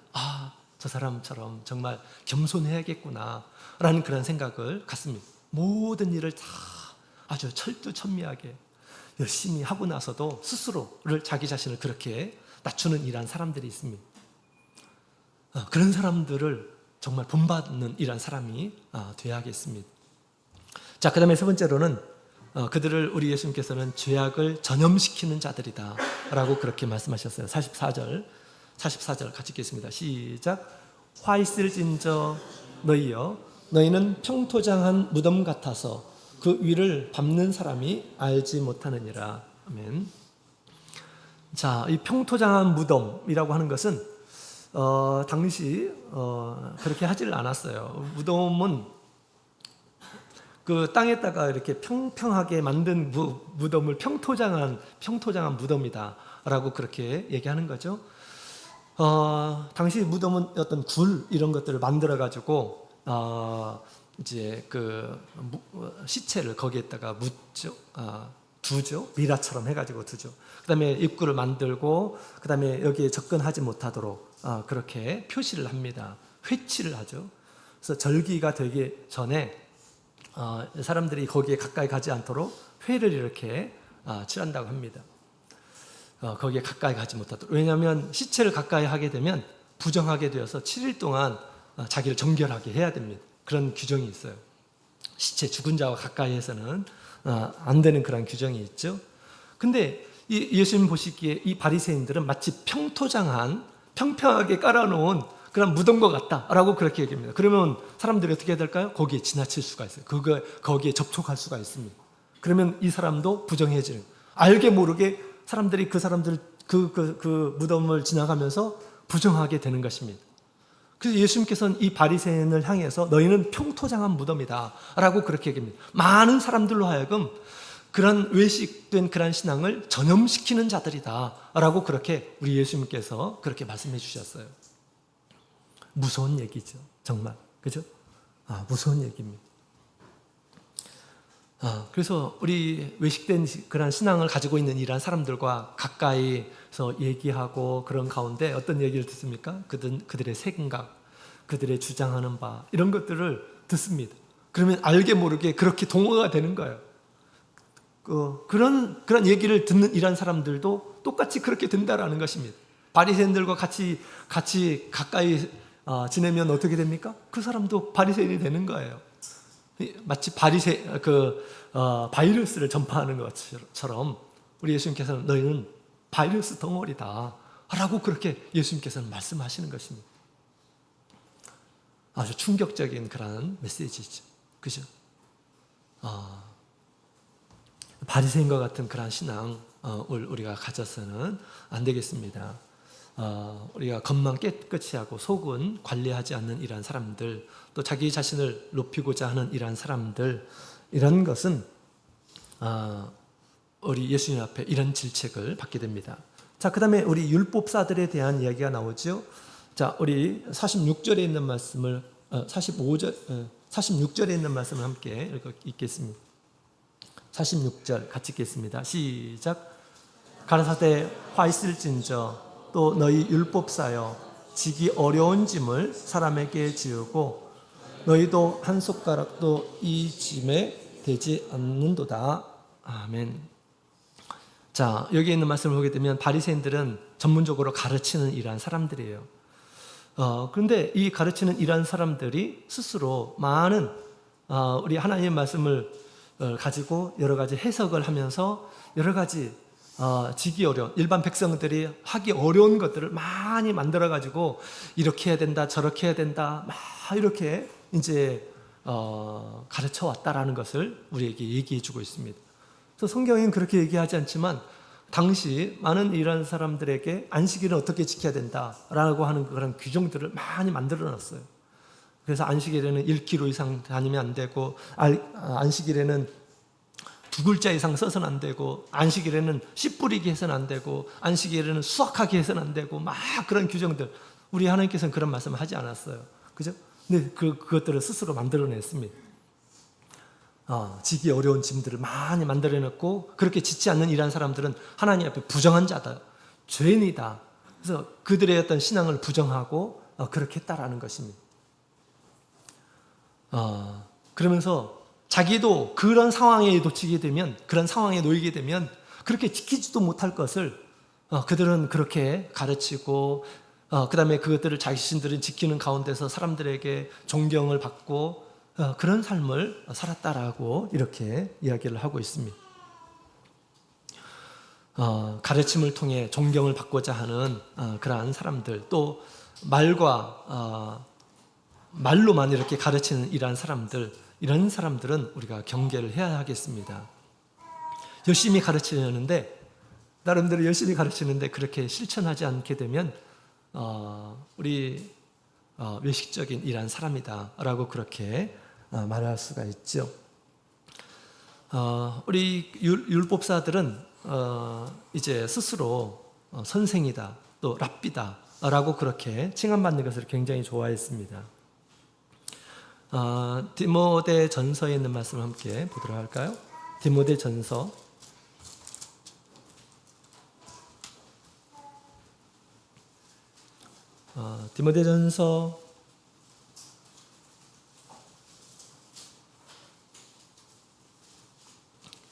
저 사람처럼 정말 겸손해야겠구나 라는 그런 생각을 갖습니다. 모든 일을 다 아주 철두철미하게 열심히 하고 나서도 스스로를 자기 자신을 그렇게 낮추는 이런 사람들이 있습니다. 그런 사람들을 정말 본받는 이런 사람이 되어야겠습니다. 자, 그 다음에 세 번째로는 그들을 우리 예수님께서는 죄악을 전염시키는 자들이다 라고 그렇게 말씀하셨어요. 44절 같이 읽겠습니다. 시작. 화 있을진저 너희여, 너희는 평토장한 무덤 같아서 그 위를 밟는 사람이 알지 못하느니라. 아멘. 자, 이 평토장한 무덤이라고 하는 것은 당시 그렇게 하지를 않았어요. 무덤은 그 땅에다가 이렇게 평평하게 만든 무덤을 평토장한 무덤이다라고 그렇게 얘기하는 거죠. 당시 무덤은 어떤 굴 이런 것들을 만들어 가지고 이제 그 시체를 거기에다가 두죠. 미라처럼 해가지고 두죠. 그다음에 입구를 만들고 그다음에 여기에 접근하지 못하도록 그렇게 표시를 합니다. 회치를 하죠. 그래서 절기가 되기 전에 사람들이 거기에 가까이 가지 않도록 회를 이렇게 칠한다고 합니다. 거기에 가까이 가지 못하도록. 왜냐하면 시체를 가까이 하게 되면 부정하게 되어서 7일 동안 자기를 정결하게 해야 됩니다. 그런 규정이 있어요. 시체 죽은 자와 가까이 해서는 안 되는 그런 규정이 있죠. 근데 예수님 보시기에 이 바리새인들은 마치 평평하게 깔아놓은 그런 무덤과 같다라고 그렇게 얘기합니다. 그러면 사람들이 어떻게 해야 될까요? 거기에 지나칠 수가 있어요. 거기에 접촉할 수가 있습니다. 그러면 이 사람도 부정해지는, 알게 모르게 사람들이 그 무덤을 지나가면서 부정하게 되는 것입니다. 그래서 예수님께서는 이 바리새인을 향해서 너희는 평토장한 무덤이다 라고 그렇게 얘기합니다. 많은 사람들로 하여금 그런 외식된 그런 신앙을 전염시키는 자들이다 라고 그렇게 우리 예수님께서 그렇게 말씀해 주셨어요. 무서운 얘기죠. 정말. 그죠? 무서운 얘기입니다. 그래서 우리 외식된 그런 신앙을 가지고 있는 이러한 사람들과 가까이서 얘기하고 그런 가운데 어떤 얘기를 듣습니까? 그들의 생각, 그들의 주장하는 바 이런 것들을 듣습니다. 그러면 알게 모르게 그렇게 동화가 되는 거예요. 그런 얘기를 듣는 이러한 사람들도 똑같이 그렇게 된다라는 것입니다. 바리새인들과 같이 가까이 지내면 어떻게 됩니까? 그 사람도 바리새인이 되는 거예요. 마치 바이러스를 전파하는 것처럼 우리 예수님께서는 너희는 바이러스 덩어리다 라고 그렇게 예수님께서는 말씀하시는 것입니다. 아주 충격적인 그런 메시지죠. 그죠? 바리새인과 같은 그런 신앙을 우리가 가져서는 안 되겠습니다. 우리가 겉만 깨끗이 하고 속은 관리하지 않는 이러한 사람들, 또 자기 자신을 높이고자 하는 이러한 사람들, 이런 것은 우리 예수님 앞에 이런 질책을 받게 됩니다. 자, 그 다음에 우리 율법사들에 대한 이야기가 나오죠. 자, 우리 46절에 있는 말씀을 46절에 있는 말씀을 함께 읽겠습니다. 46절 같이 읽겠습니다. 시작. 가라사대 화 있을진저 또 너희 율법사여 지기 어려운 짐을 사람에게 지우고 너희도 한 손가락도 이 짐에 되지 않는도다. 아멘. 자, 여기 있는 말씀을 보게 되면 바리새인들은 전문적으로 가르치는 이러한 사람들이에요. 그런데 이 가르치는 이러한 사람들이 스스로 많은 우리 하나님의 말씀을 가지고 여러 가지 해석을 하면서 여러 가지 지기 어려운, 일반 백성들이 하기 어려운 것들을 많이 만들어 가지고 이렇게 해야 된다, 저렇게 해야 된다, 막 이렇게 이제 가르쳐 왔다라는 것을 우리에게 얘기해 주고 있습니다. 그래서 성경에는 그렇게 얘기하지 않지만 당시 많은 이런 사람들에게 안식일은 어떻게 지켜야 된다라고 하는 그런 규정들을 많이 만들어 놨어요. 그래서 안식일에는 1km 이상 다니면 안 되고, 안식일에는 2글자 이상 써서는 안 되고, 안식일에는 씨 뿌리기 해서는 안 되고, 안식일에는 수확하기 해서는 안 되고, 막 그런 규정들. 우리 하나님께서는 그런 말씀을 하지 않았어요. 그죠? 근데 그것들을 스스로 만들어냈습니다. 지기 어려운 짐들을 많이 만들어냈고, 그렇게 짓지 않는 이런 사람들은 하나님 앞에 부정한 자다, 죄인이다. 그래서 그들의 어떤 신앙을 부정하고 그렇게 했다라는 것입니다. 그러면서 자기도 그런 상황에 놓치게 되면, 그런 상황에 놓이게 되면 그렇게 지키지도 못할 것을 그들은 그렇게 가르치고, 그 다음에 그것들을 자신들은 지키는 가운데서 사람들에게 존경을 받고 그런 삶을 살았다라고 이렇게 이야기를 하고 있습니다. 가르침을 통해 존경을 받고자 하는 그러한 사람들, 또 말로만 이렇게 가르치는 이러한 사람들, 이런 사람들은 우리가 경계를 해야 하겠습니다. 열심히 가르치려는데, 나름대로 열심히 가르치는데 그렇게 실천하지 않게 되면 우리 외식적인 이러한 사람이다라고 그렇게 말할 수가 있죠. 우리 율법사들은 이제 스스로 선생이다, 또 랍비다라고 그렇게 칭함받는 것을 굉장히 좋아했습니다. 디모데 전서에 있는 말씀을 함께 보도록 할까요? 디모데 전서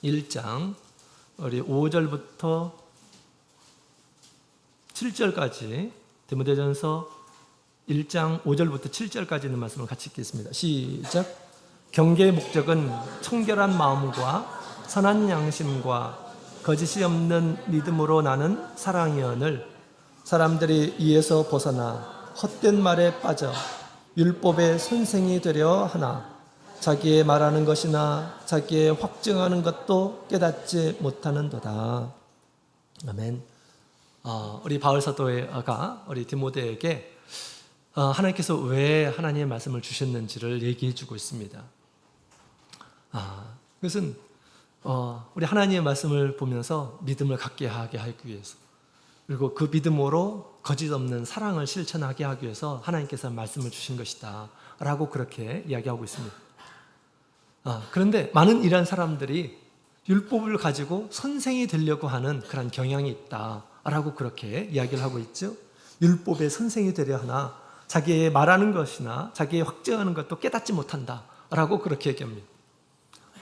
1장 우리 5절부터 7절까지, 디모데전서 1장 5절부터 7절까지 있는 말씀을 같이 읽겠습니다. 시작. 경계의 목적은 청결한 마음과 선한 양심과 거짓이 없는 믿음으로 나는 사랑이언을 사람들이 이에서 벗어나 헛된 말에 빠져 율법의 선생이 되려 하나 자기의 말하는 것이나 자기의 확증하는 것도 깨닫지 못하는도다. 아멘. 우리 바울 사도가 우리 디모데에게 하나님께서 왜 하나님의 말씀을 주셨는지를 얘기해 주고 있습니다. 그것은 우리 하나님의 말씀을 보면서 믿음을 갖게 하게 하기 위해서, 그리고 그 믿음으로 거짓 없는 사랑을 실천하게 하기 위해서 하나님께서 말씀을 주신 것이다 라고 그렇게 이야기하고 있습니다. 그런데 많은 이런 사람들이 율법을 가지고 선생이 되려고 하는 그런 경향이 있다라고 그렇게 이야기를 하고 있죠. 율법의 선생이 되려 하나 자기의 말하는 것이나 자기의 확증하는 것도 깨닫지 못한다라고 그렇게 얘기합니다.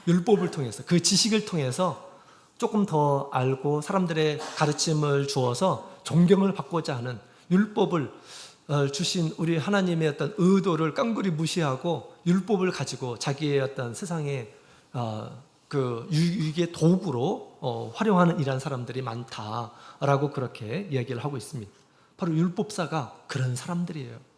율법을 통해서, 그 지식을 통해서 조금 더 알고 사람들의 가르침을 주어서 존경을 받고자 하는, 율법을 주신 우리 하나님의 어떤 의도를 깡그리 무시하고 율법을 가지고 자기의 어떤 세상의 그 유익의 도구로 활용하는 이러한 사람들이 많다라고 그렇게 이야기를 하고 있습니다. 바로 율법사가 그런 사람들이에요.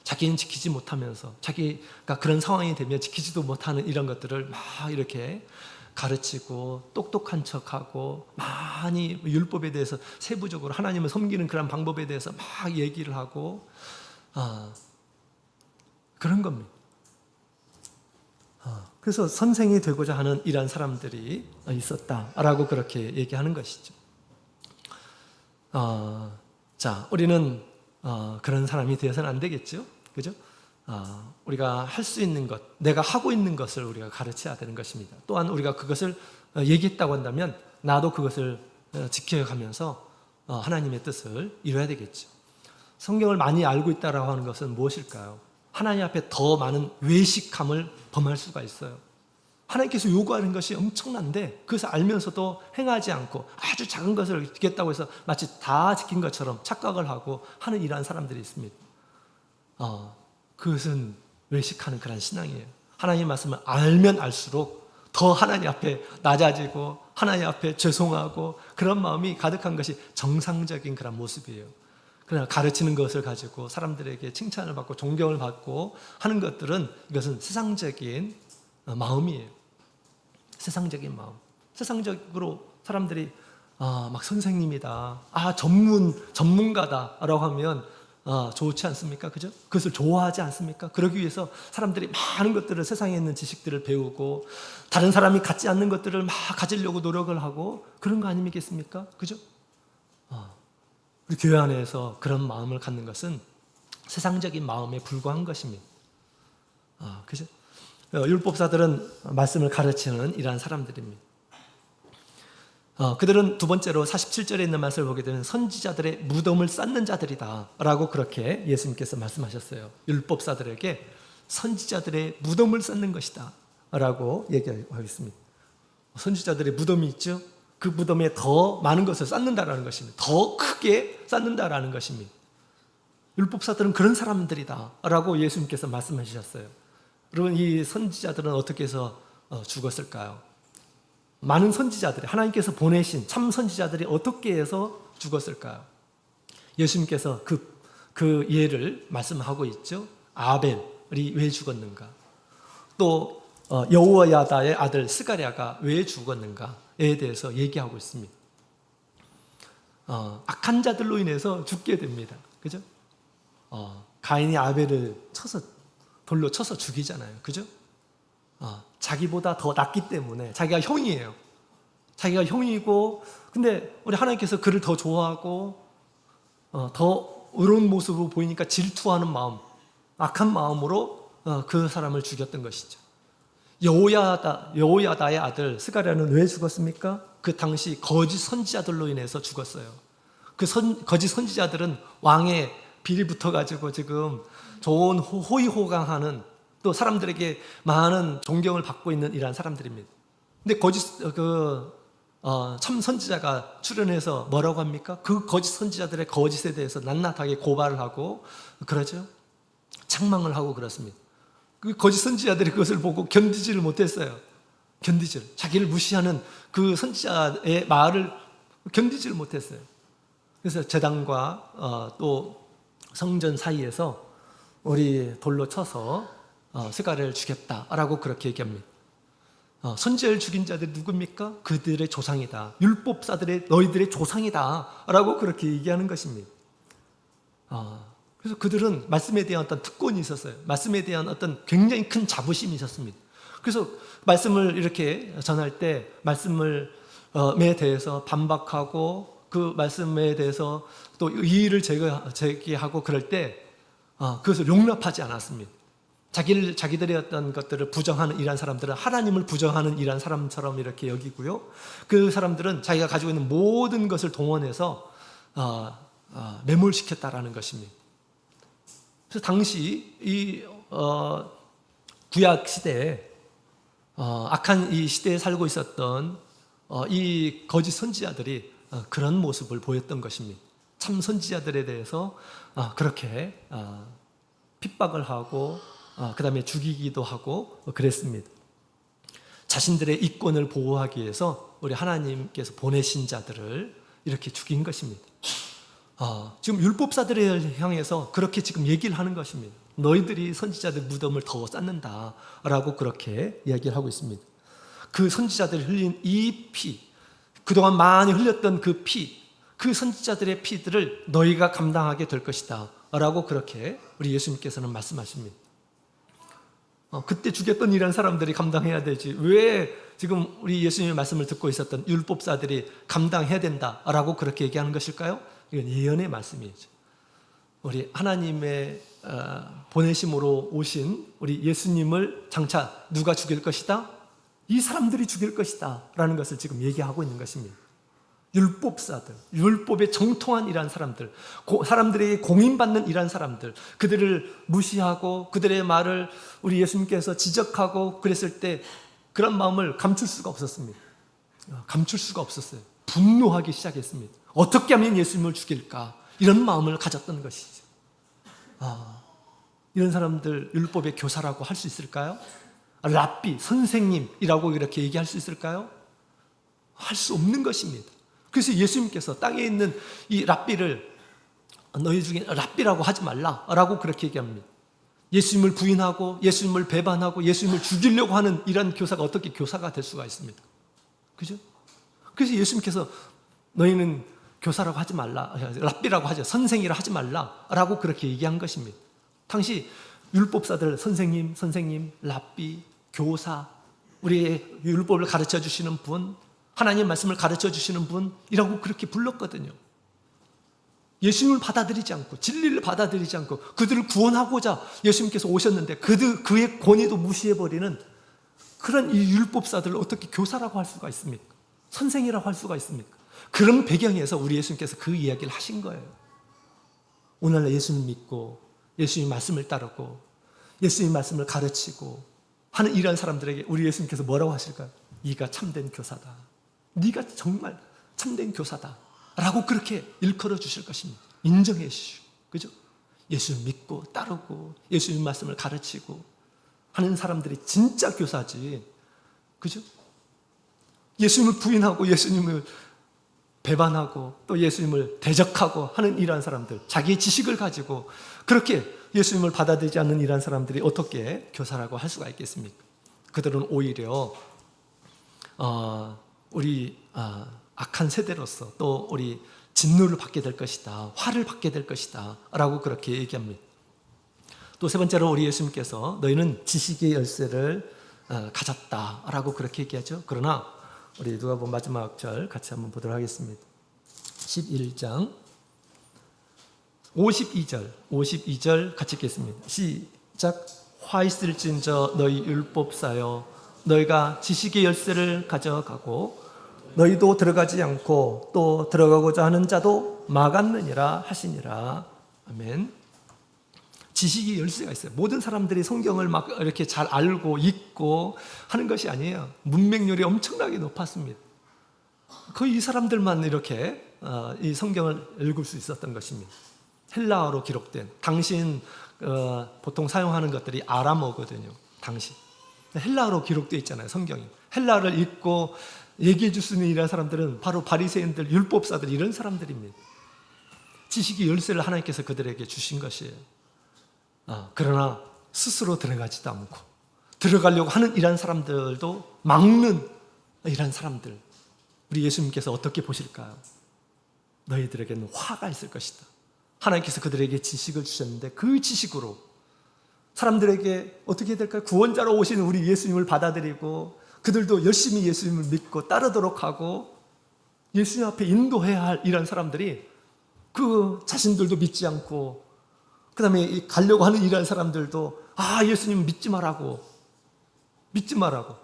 자기는 지키지 못하면서, 자기가 그런 상황이 되면 지키지도 못하는 이런 것들을 막 이렇게 가르치고 똑똑한 척하고 많이 율법에 대해서 세부적으로 하나님을 섬기는 그런 방법에 대해서 막 얘기를 하고 그런 겁니다. 그래서 선생이 되고자 하는 이러한 사람들이 있었다라고 그렇게 얘기하는 것이죠. 자, 우리는 그런 사람이 되어서는 안 되겠죠, 그죠? 우리가 할 수 있는 것, 내가 하고 있는 것을 우리가 가르쳐야 되는 것입니다. 또한 우리가 그것을 얘기했다고 한다면 나도 그것을 지켜가면서 하나님의 뜻을 이루어야 되겠죠. 성경을 많이 알고 있다라고 하는 것은 무엇일까요? 하나님 앞에 더 많은 외식함을 범할 수가 있어요. 하나님께서 요구하는 것이 엄청난데 그것을 알면서도 행하지 않고 아주 작은 것을 지켰다고 해서 마치 다 지킨 것처럼 착각을 하고 하는 이러한 사람들이 있습니다. 그것은 외식하는 그런 신앙이에요. 하나님 말씀을 알면 알수록 더 하나님 앞에 낮아지고 하나님 앞에 죄송하고 그런 마음이 가득한 것이 정상적인 그런 모습이에요. 그러나 가르치는 것을 가지고 사람들에게 칭찬을 받고 존경을 받고 하는 것들은, 이것은 세상적인 마음이에요. 세상적인 마음. 세상적으로 사람들이 막 선생님이다, 전문가다라고 하면 좋지 않습니까? 그죠? 그것을 좋아하지 않습니까? 그러기 위해서 사람들이 많은 것들을, 세상에 있는 지식들을 배우고 다른 사람이 갖지 않는 것들을 막 가지려고 노력을 하고 그런 거 아니겠습니까? 그죠? 우리 교회 안에서 그런 마음을 갖는 것은 세상적인 마음에 불과한 것입니다. 그죠? 율법사들은 말씀을 가르치는 이러한 사람들입니다. 그들은 두 번째로 47절에 있는 말씀을 보게 되면 선지자들의 무덤을 쌓는 자들이다 라고 그렇게 예수님께서 말씀하셨어요. 율법사들에게 선지자들의 무덤을 쌓는 것이다 라고 얘기하고 있습니다. 선지자들의 무덤이 있죠. 그 무덤에 더 많은 것을 쌓는다라는 것입니다. 더 크게 쌓는다라는 것입니다. 율법사들은 그런 사람들이다 라고 예수님께서 말씀하셨어요. 여러분, 이 선지자들은 어떻게 해서 죽었을까요? 많은 선지자들이, 하나님께서 보내신 참 선지자들이 어떻게 해서 죽었을까요? 예수님께서 그 예를 말씀하고 있죠. 아벨이 왜 죽었는가? 또 여호야다의 아들 스가랴가 왜 죽었는가에 대해서 얘기하고 있습니다. 악한 자들로 인해서 죽게 됩니다. 그죠? 가인이 아벨을 돌로 쳐서 죽이잖아요. 그죠? 자기보다 더 낫기 때문에, 자기가 형이에요. 자기가 형이고, 근데 우리 하나님께서 그를 더 좋아하고 더 의로운 모습으로 보이니까 질투하는 마음, 악한 마음으로 그 사람을 죽였던 것이죠. 여호야다의 아들 스가랴는 왜 죽었습니까? 그 당시 거짓 선지자들로 인해서 죽었어요. 거짓 선지자들은 왕의 비리 붙어가지고 지금 좋은 호의호강하는, 또 사람들에게 많은 존경을 받고 있는 이러한 사람들입니다. 근데 참 선지자가 출연해서 뭐라고 합니까? 그 거짓 선지자들의 거짓에 대해서 낱낱하게 고발을 하고 그러죠. 책망을 하고 그렇습니다. 그 거짓 선지자들이 그것을 보고 견디지를 못했어요. 자기를 무시하는 그 선지자의 말을 견디지를 못했어요. 그래서 제단과 또 성전 사이에서 우리 돌로 쳐서 스가랴를 죽였다라고 그렇게 얘기합니다. 선지자를 죽인 자들이 누굽니까? 그들의 조상이다. 율법사들의 너희들의 조상이다라고 그렇게 얘기하는 것입니다. 그래서 그들은 말씀에 대한 어떤 특권이 있었어요. 말씀에 대한 어떤 굉장히 큰 자부심이 있었습니다. 그래서 말씀을 이렇게 전할 때 말씀에 대해서 반박하고 그 말씀에 대해서 또 이의를 제기하고 그럴 때 그것을 용납하지 않았습니다. 자기들의 어떤 것들을 부정하는 이러한 사람들은 하나님을 부정하는 이러한 사람처럼 이렇게 여기고요. 그 사람들은 자기가 가지고 있는 모든 것을 동원해서 매몰시켰다라는 것입니다. 그래서 당시 이 구약 시대에 악한 이 시대에 살고 있었던 이 거짓 선지자들이 그런 모습을 보였던 것입니다. 참 선지자들에 대해서 그렇게 핍박을 하고 그 다음에 죽이기도 하고 그랬습니다. 자신들의 이권을 보호하기 위해서 우리 하나님께서 보내신 자들을 이렇게 죽인 것입니다. 지금 율법사들을 향해서 그렇게 지금 얘기를 하는 것입니다. 너희들이 선지자들 무덤을 더 쌓는다라고 그렇게 이야기를 하고 있습니다. 그 선지자들이 흘린 이 피, 그동안 많이 흘렸던 그 피, 그 선지자들의 피들을 너희가 감당하게 될 것이다 라고 그렇게 우리 예수님께서는 말씀하십니다. 그때 죽였던 이런 사람들이 감당해야 되지, 왜 지금 우리 예수님의 말씀을 듣고 있었던 율법사들이 감당해야 된다라고 그렇게 얘기하는 것일까요? 이건 예언의 말씀이죠. 우리 하나님의 보내심으로 오신 우리 예수님을 장차 누가 죽일 것이다? 이 사람들이 죽일 것이다 라는 것을 지금 얘기하고 있는 것입니다. 율법사들, 율법에 정통한 이러한 사람들, 사람들에게 공인받는 이러한 사람들, 그들을 무시하고 그들의 말을 우리 예수님께서 지적하고 그랬을 때 그런 마음을 감출 수가 없었습니다. 감출 수가 없었어요. 분노하기 시작했습니다. 어떻게 하면 예수님을 죽일까? 이런 마음을 가졌던 것이죠. 이런 사람들 율법의 교사라고 할 수 있을까요? 랍비, 선생님이라고 이렇게 얘기할 수 있을까요? 할 수 없는 것입니다. 그래서 예수님께서 땅에 있는 이 랍비를 너희 중에 랍비라고 하지 말라라고 그렇게 얘기합니다. 예수님을 부인하고 예수님을 배반하고 예수님을 죽이려고 하는 이런 교사가 어떻게 교사가 될 수가 있습니까? 그죠? 그래서 예수님께서 너희는 교사라고 하지 말라, 랍비라고 하죠. 선생이라 하지 말라라고 그렇게 얘기한 것입니다. 당시 율법사들 선생님, 랍비, 교사, 우리의 율법을 가르쳐 주시는 분, 하나님의 말씀을 가르쳐 주시는 분이라고 그렇게 불렀거든요. 예수님을 받아들이지 않고 진리를 받아들이지 않고 그들을 구원하고자 예수님께서 오셨는데 그의 권위도 무시해버리는 그런 이 율법사들을 어떻게 교사라고 할 수가 있습니까? 선생이라고 할 수가 있습니까? 그런 배경에서 우리 예수님께서 그 이야기를 하신 거예요. 오늘날 예수님 믿고 예수님 말씀을 따르고 예수님 말씀을 가르치고 하는 이런 사람들에게 우리 예수님께서 뭐라고 하실까요? 네가 참된 교사다. 네가 정말 참된 교사다 라고 그렇게 일컬어 주실 것입니다. 인정해 주시고, 그죠? 예수님 믿고 따르고 예수님 말씀을 가르치고 하는 사람들이 진짜 교사지, 그죠? 예수님을 부인하고 예수님을 배반하고 또 예수님을 대적하고 하는 이러한 사람들, 자기의 지식을 가지고 그렇게 예수님을 받아들이지 않는 이러한 사람들이 어떻게 교사라고 할 수가 있겠습니까? 그들은 오히려 우리 악한 세대로서 또 우리 진노를 받게 될 것이다, 화를 받게 될 것이다 라고 그렇게 얘기합니다. 또 세 번째로 우리 예수님께서 너희는 지식의 열쇠를 가졌다 라고 그렇게 얘기하죠. 그러나 우리 누가복음 마지막 절 같이 한번 보도록 하겠습니다. 11장 52절 같이 읽겠습니다. 시작. 화 있을진저 너희 율법사여 너희가 지식의 열쇠를 가져가고 너희도 들어가지 않고 또 들어가고자 하는 자도 막았느니라 하시니라. 아멘. 지식의 열쇠가 있어요. 모든 사람들이 성경을 막 이렇게 잘 알고 읽고 하는 것이 아니에요. 문맹률이 엄청나게 높았습니다. 거의 이 사람들만 이렇게 이 성경을 읽을 수 있었던 것입니다. 헬라어로 기록된, 당신 보통 사용하는 것들이 아람어거든요. 당시 헬라어로 기록되어 있잖아요. 성경이. 헬라어를 읽고 얘기해 줄 수 있는 이런 사람들은 바로 바리새인들, 율법사들, 이런 사람들입니다. 지식의 열쇠를 하나님께서 그들에게 주신 것이에요. 그러나 스스로 들어가지도 않고 들어가려고 하는 이런 사람들도 막는 이런 사람들, 우리 예수님께서 어떻게 보실까요? 너희들에게는 화가 있을 것이다. 하나님께서 그들에게 지식을 주셨는데 그 지식으로 사람들에게 어떻게 될까요? 구원자로 오신 우리 예수님을 받아들이고 그들도 열심히 예수님을 믿고 따르도록 하고 예수님 앞에 인도해야 할 이런 사람들이 그 자신들도 믿지 않고 그 다음에 가려고 하는 이런 사람들도 예수님 믿지 말라고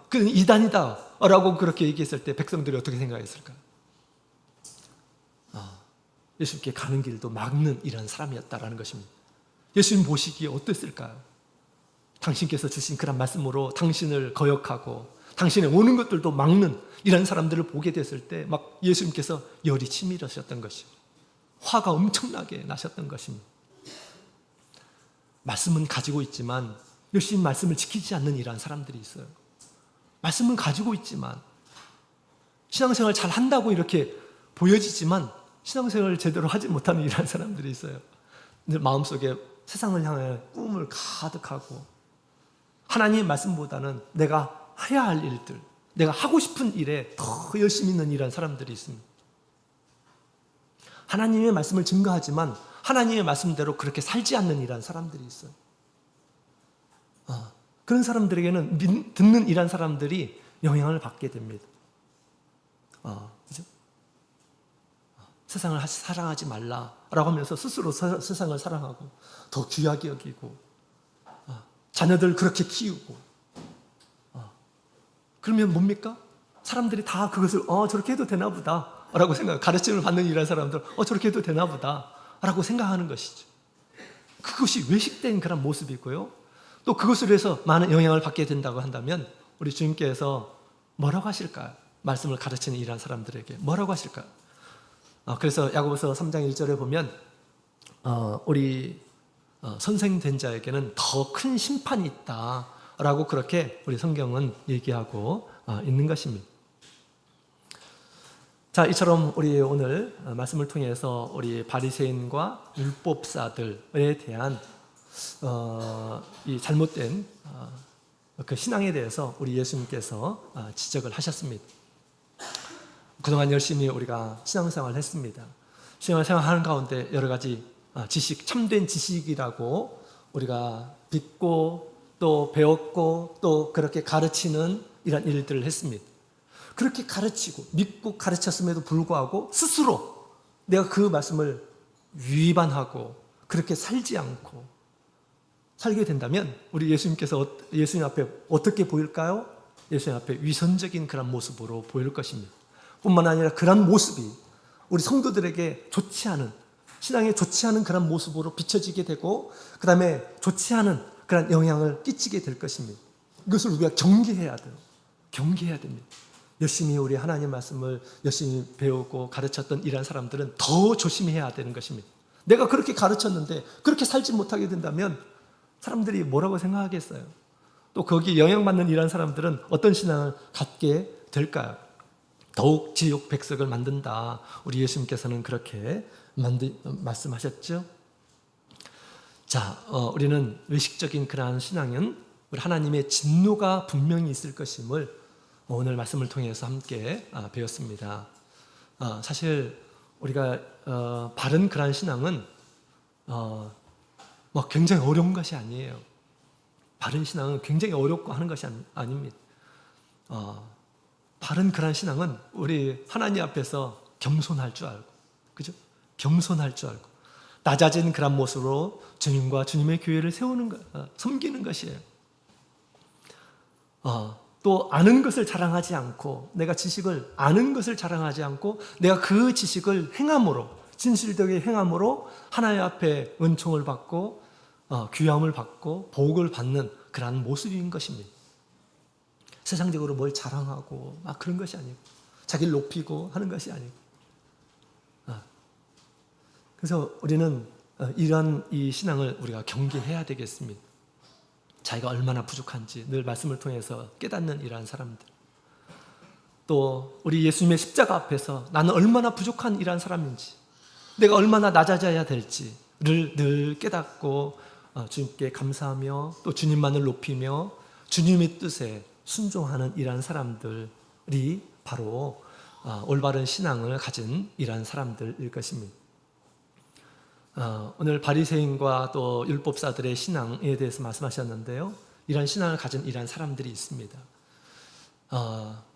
그는 이단이다 라고 그렇게 얘기했을 때 백성들이 어떻게 생각했을까요? 예수님께 가는 길도 막는 이런 사람이었다라는 것입니다. 예수님 보시기에 어땠을까요? 당신께서 주신 그런 말씀으로 당신을 거역하고 당신의 오는 것들도 막는 이런 사람들을 보게 됐을 때 막 예수님께서 열이 치밀으셨던 것이고 화가 엄청나게 나셨던 것입니다. 말씀은 가지고 있지만 열심히 말씀을 지키지 않는 이러한 사람들이 있어요. 말씀은 가지고 있지만 신앙생활 잘 한다고 이렇게 보여지지만 신앙생활을 제대로 하지 못하는 이러한 사람들이 있어요. 마음속에 세상을 향해 꿈을 가득하고 하나님의 말씀보다는 내가 해야 할 일들, 내가 하고 싶은 일에 더 열심히 있는 이러한 사람들이 있습니다. 하나님의 말씀을 증거하지만 하나님의 말씀대로 그렇게 살지 않는 이러한 사람들이 있어요. 그런 사람들에게는 듣는 이러한 사람들이 영향을 받게 됩니다. 그죠? 세상을 사랑하지 말라라고 하면서 스스로 세상을 사랑하고 더 귀하게 여기고 자녀들 그렇게 키우고 그러면 뭡니까? 사람들이 다 그것을 저렇게 해도 되나 보다 라고 생각, 가르침을 받는 이런 사람들 저렇게 해도 되나 보다 라고 생각하는 것이죠. 그것이 외식된 그런 모습이고요. 또 그것으로 해서 많은 영향을 받게 된다고 한다면 우리 주님께서 뭐라고 하실까요? 말씀을 가르치는 이런 사람들에게 뭐라고 하실까요? 그래서 야고보서 3장 1절에 보면 우리 선생된 자에게는 더 큰 심판이 있다라고 그렇게 우리 성경은 얘기하고 있는 것입니다. 자, 이처럼 우리 오늘 말씀을 통해서 우리 바리새인과 율법사들에 대한 이 잘못된 그 신앙에 대해서 우리 예수님께서 지적을 하셨습니다. 그동안 열심히 우리가 신앙생활을 했습니다. 신앙생활하는 가운데 여러 가지 지식, 참된 지식이라고 우리가 믿고 또 배웠고 또 그렇게 가르치는 이런 일들을 했습니다. 그렇게 가르치고 믿고 가르쳤음에도 불구하고 스스로 내가 그 말씀을 위반하고 그렇게 살지 않고 살게 된다면 우리 예수님께서 예수님 앞에 어떻게 보일까요? 예수님 앞에 위선적인 그런 모습으로 보일 것입니다. 뿐만 아니라 그런 모습이 우리 성도들에게 좋지 않은, 신앙에 좋지 않은 그런 모습으로 비춰지게 되고 그 다음에 좋지 않은 그런 영향을 끼치게 될 것입니다. 이것을 우리가 경계해야 돼요. 경계해야 됩니다. 열심히 우리 하나님 말씀을 열심히 배우고 가르쳤던 이런 사람들은 더 조심해야 되는 것입니다. 내가 그렇게 가르쳤는데 그렇게 살지 못하게 된다면 사람들이 뭐라고 생각하겠어요? 또 거기에 영향받는 이런 사람들은 어떤 신앙을 갖게 될까요? 더욱 지옥 백석을 만든다. 우리 예수님께서는 그렇게 말씀하셨죠. 자, 우리는 외식적인 그러한 신앙은 우리 하나님의 진노가 분명히 있을 것임을 오늘 말씀을 통해서 함께 배웠습니다. 사실 우리가 바른 그러한 신앙은 굉장히 어려운 것이 아니에요. 바른 신앙은 굉장히 어렵고 하는 것이 아닙니다. 바른 그러한 신앙은 우리 하나님 앞에서 겸손할 줄 알고, 그죠? 겸손할 줄 알고 낮아진 그런 모습으로 주님과 주님의 교회를 세우는 것, 섬기는 것이에요. 또 아는 것을 자랑하지 않고 내가 지식을 아는 것을 자랑하지 않고 내가 그 지식을 행함으로 진실되게 행함으로 하나님 앞에 은총을 받고 귀함을 받고 복을 받는 그러한 모습인 것입니다. 세상적으로 뭘 자랑하고 그런 것이 아니고 자기를 높이고 하는 것이 아니고 그래서 우리는 이러한 이 신앙을 우리가 경계해야 되겠습니다. 자기가 얼마나 부족한지 늘 말씀을 통해서 깨닫는 이러한 사람들, 또 우리 예수님의 십자가 앞에서 나는 얼마나 부족한 이러한 사람인지 내가 얼마나 낮아져야 될지를 늘 깨닫고 주님께 감사하며 또 주님만을 높이며 주님의 뜻에 순종하는 이러한 사람들이 바로 올바른 신앙을 가진 이러한 사람들일 것입니다. 오늘 바리새인과 또 율법사들의 신앙에 대해서 말씀하셨는데요. 이러한 신앙을 가진 이러한 사람들이 있습니다.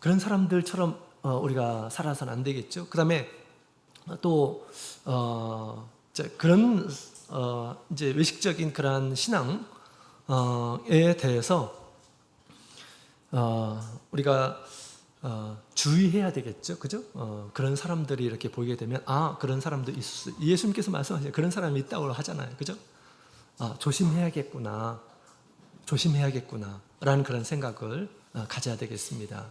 그런 사람들처럼 우리가 살아서는 안 되겠죠. 그 다음에 또 그런 이제 외식적인 그러한 신앙에 대해서 우리가 주의해야 되겠죠, 그죠? 그런 사람들이 이렇게 보이게 되면 그런 사람도 있을 수, 예수님께서 말씀하시죠. 그런 사람이 있다고 하잖아요, 그죠? 조심해야겠구나, 조심해야겠구나라는 그런 생각을 가져야 되겠습니다.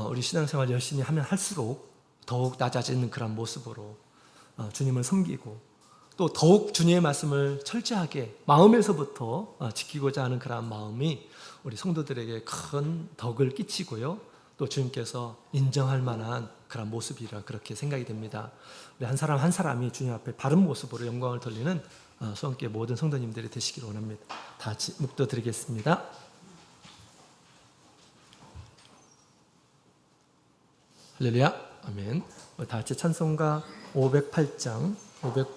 우리 신앙생활 열심히 하면 할수록 더욱 낮아지는 그런 모습으로 주님을 섬기고 또 더욱 주님의 말씀을 철저하게 마음에서부터 지키고자 하는 그런 마음이 우리 성도들에게 큰 덕을 끼치고요. 또 주님께서 인정할 만한 그런 모습이라 그렇게 생각이 됩니다. 우리 한 사람 한 사람이 주님 앞에 바른 모습으로 영광을 돌리는 수원교회 모든 성도님들이 되시기를 원합니다. 다 같이 묵도 드리겠습니다. 할렐루야, 아멘. 다 같이 찬송가 508장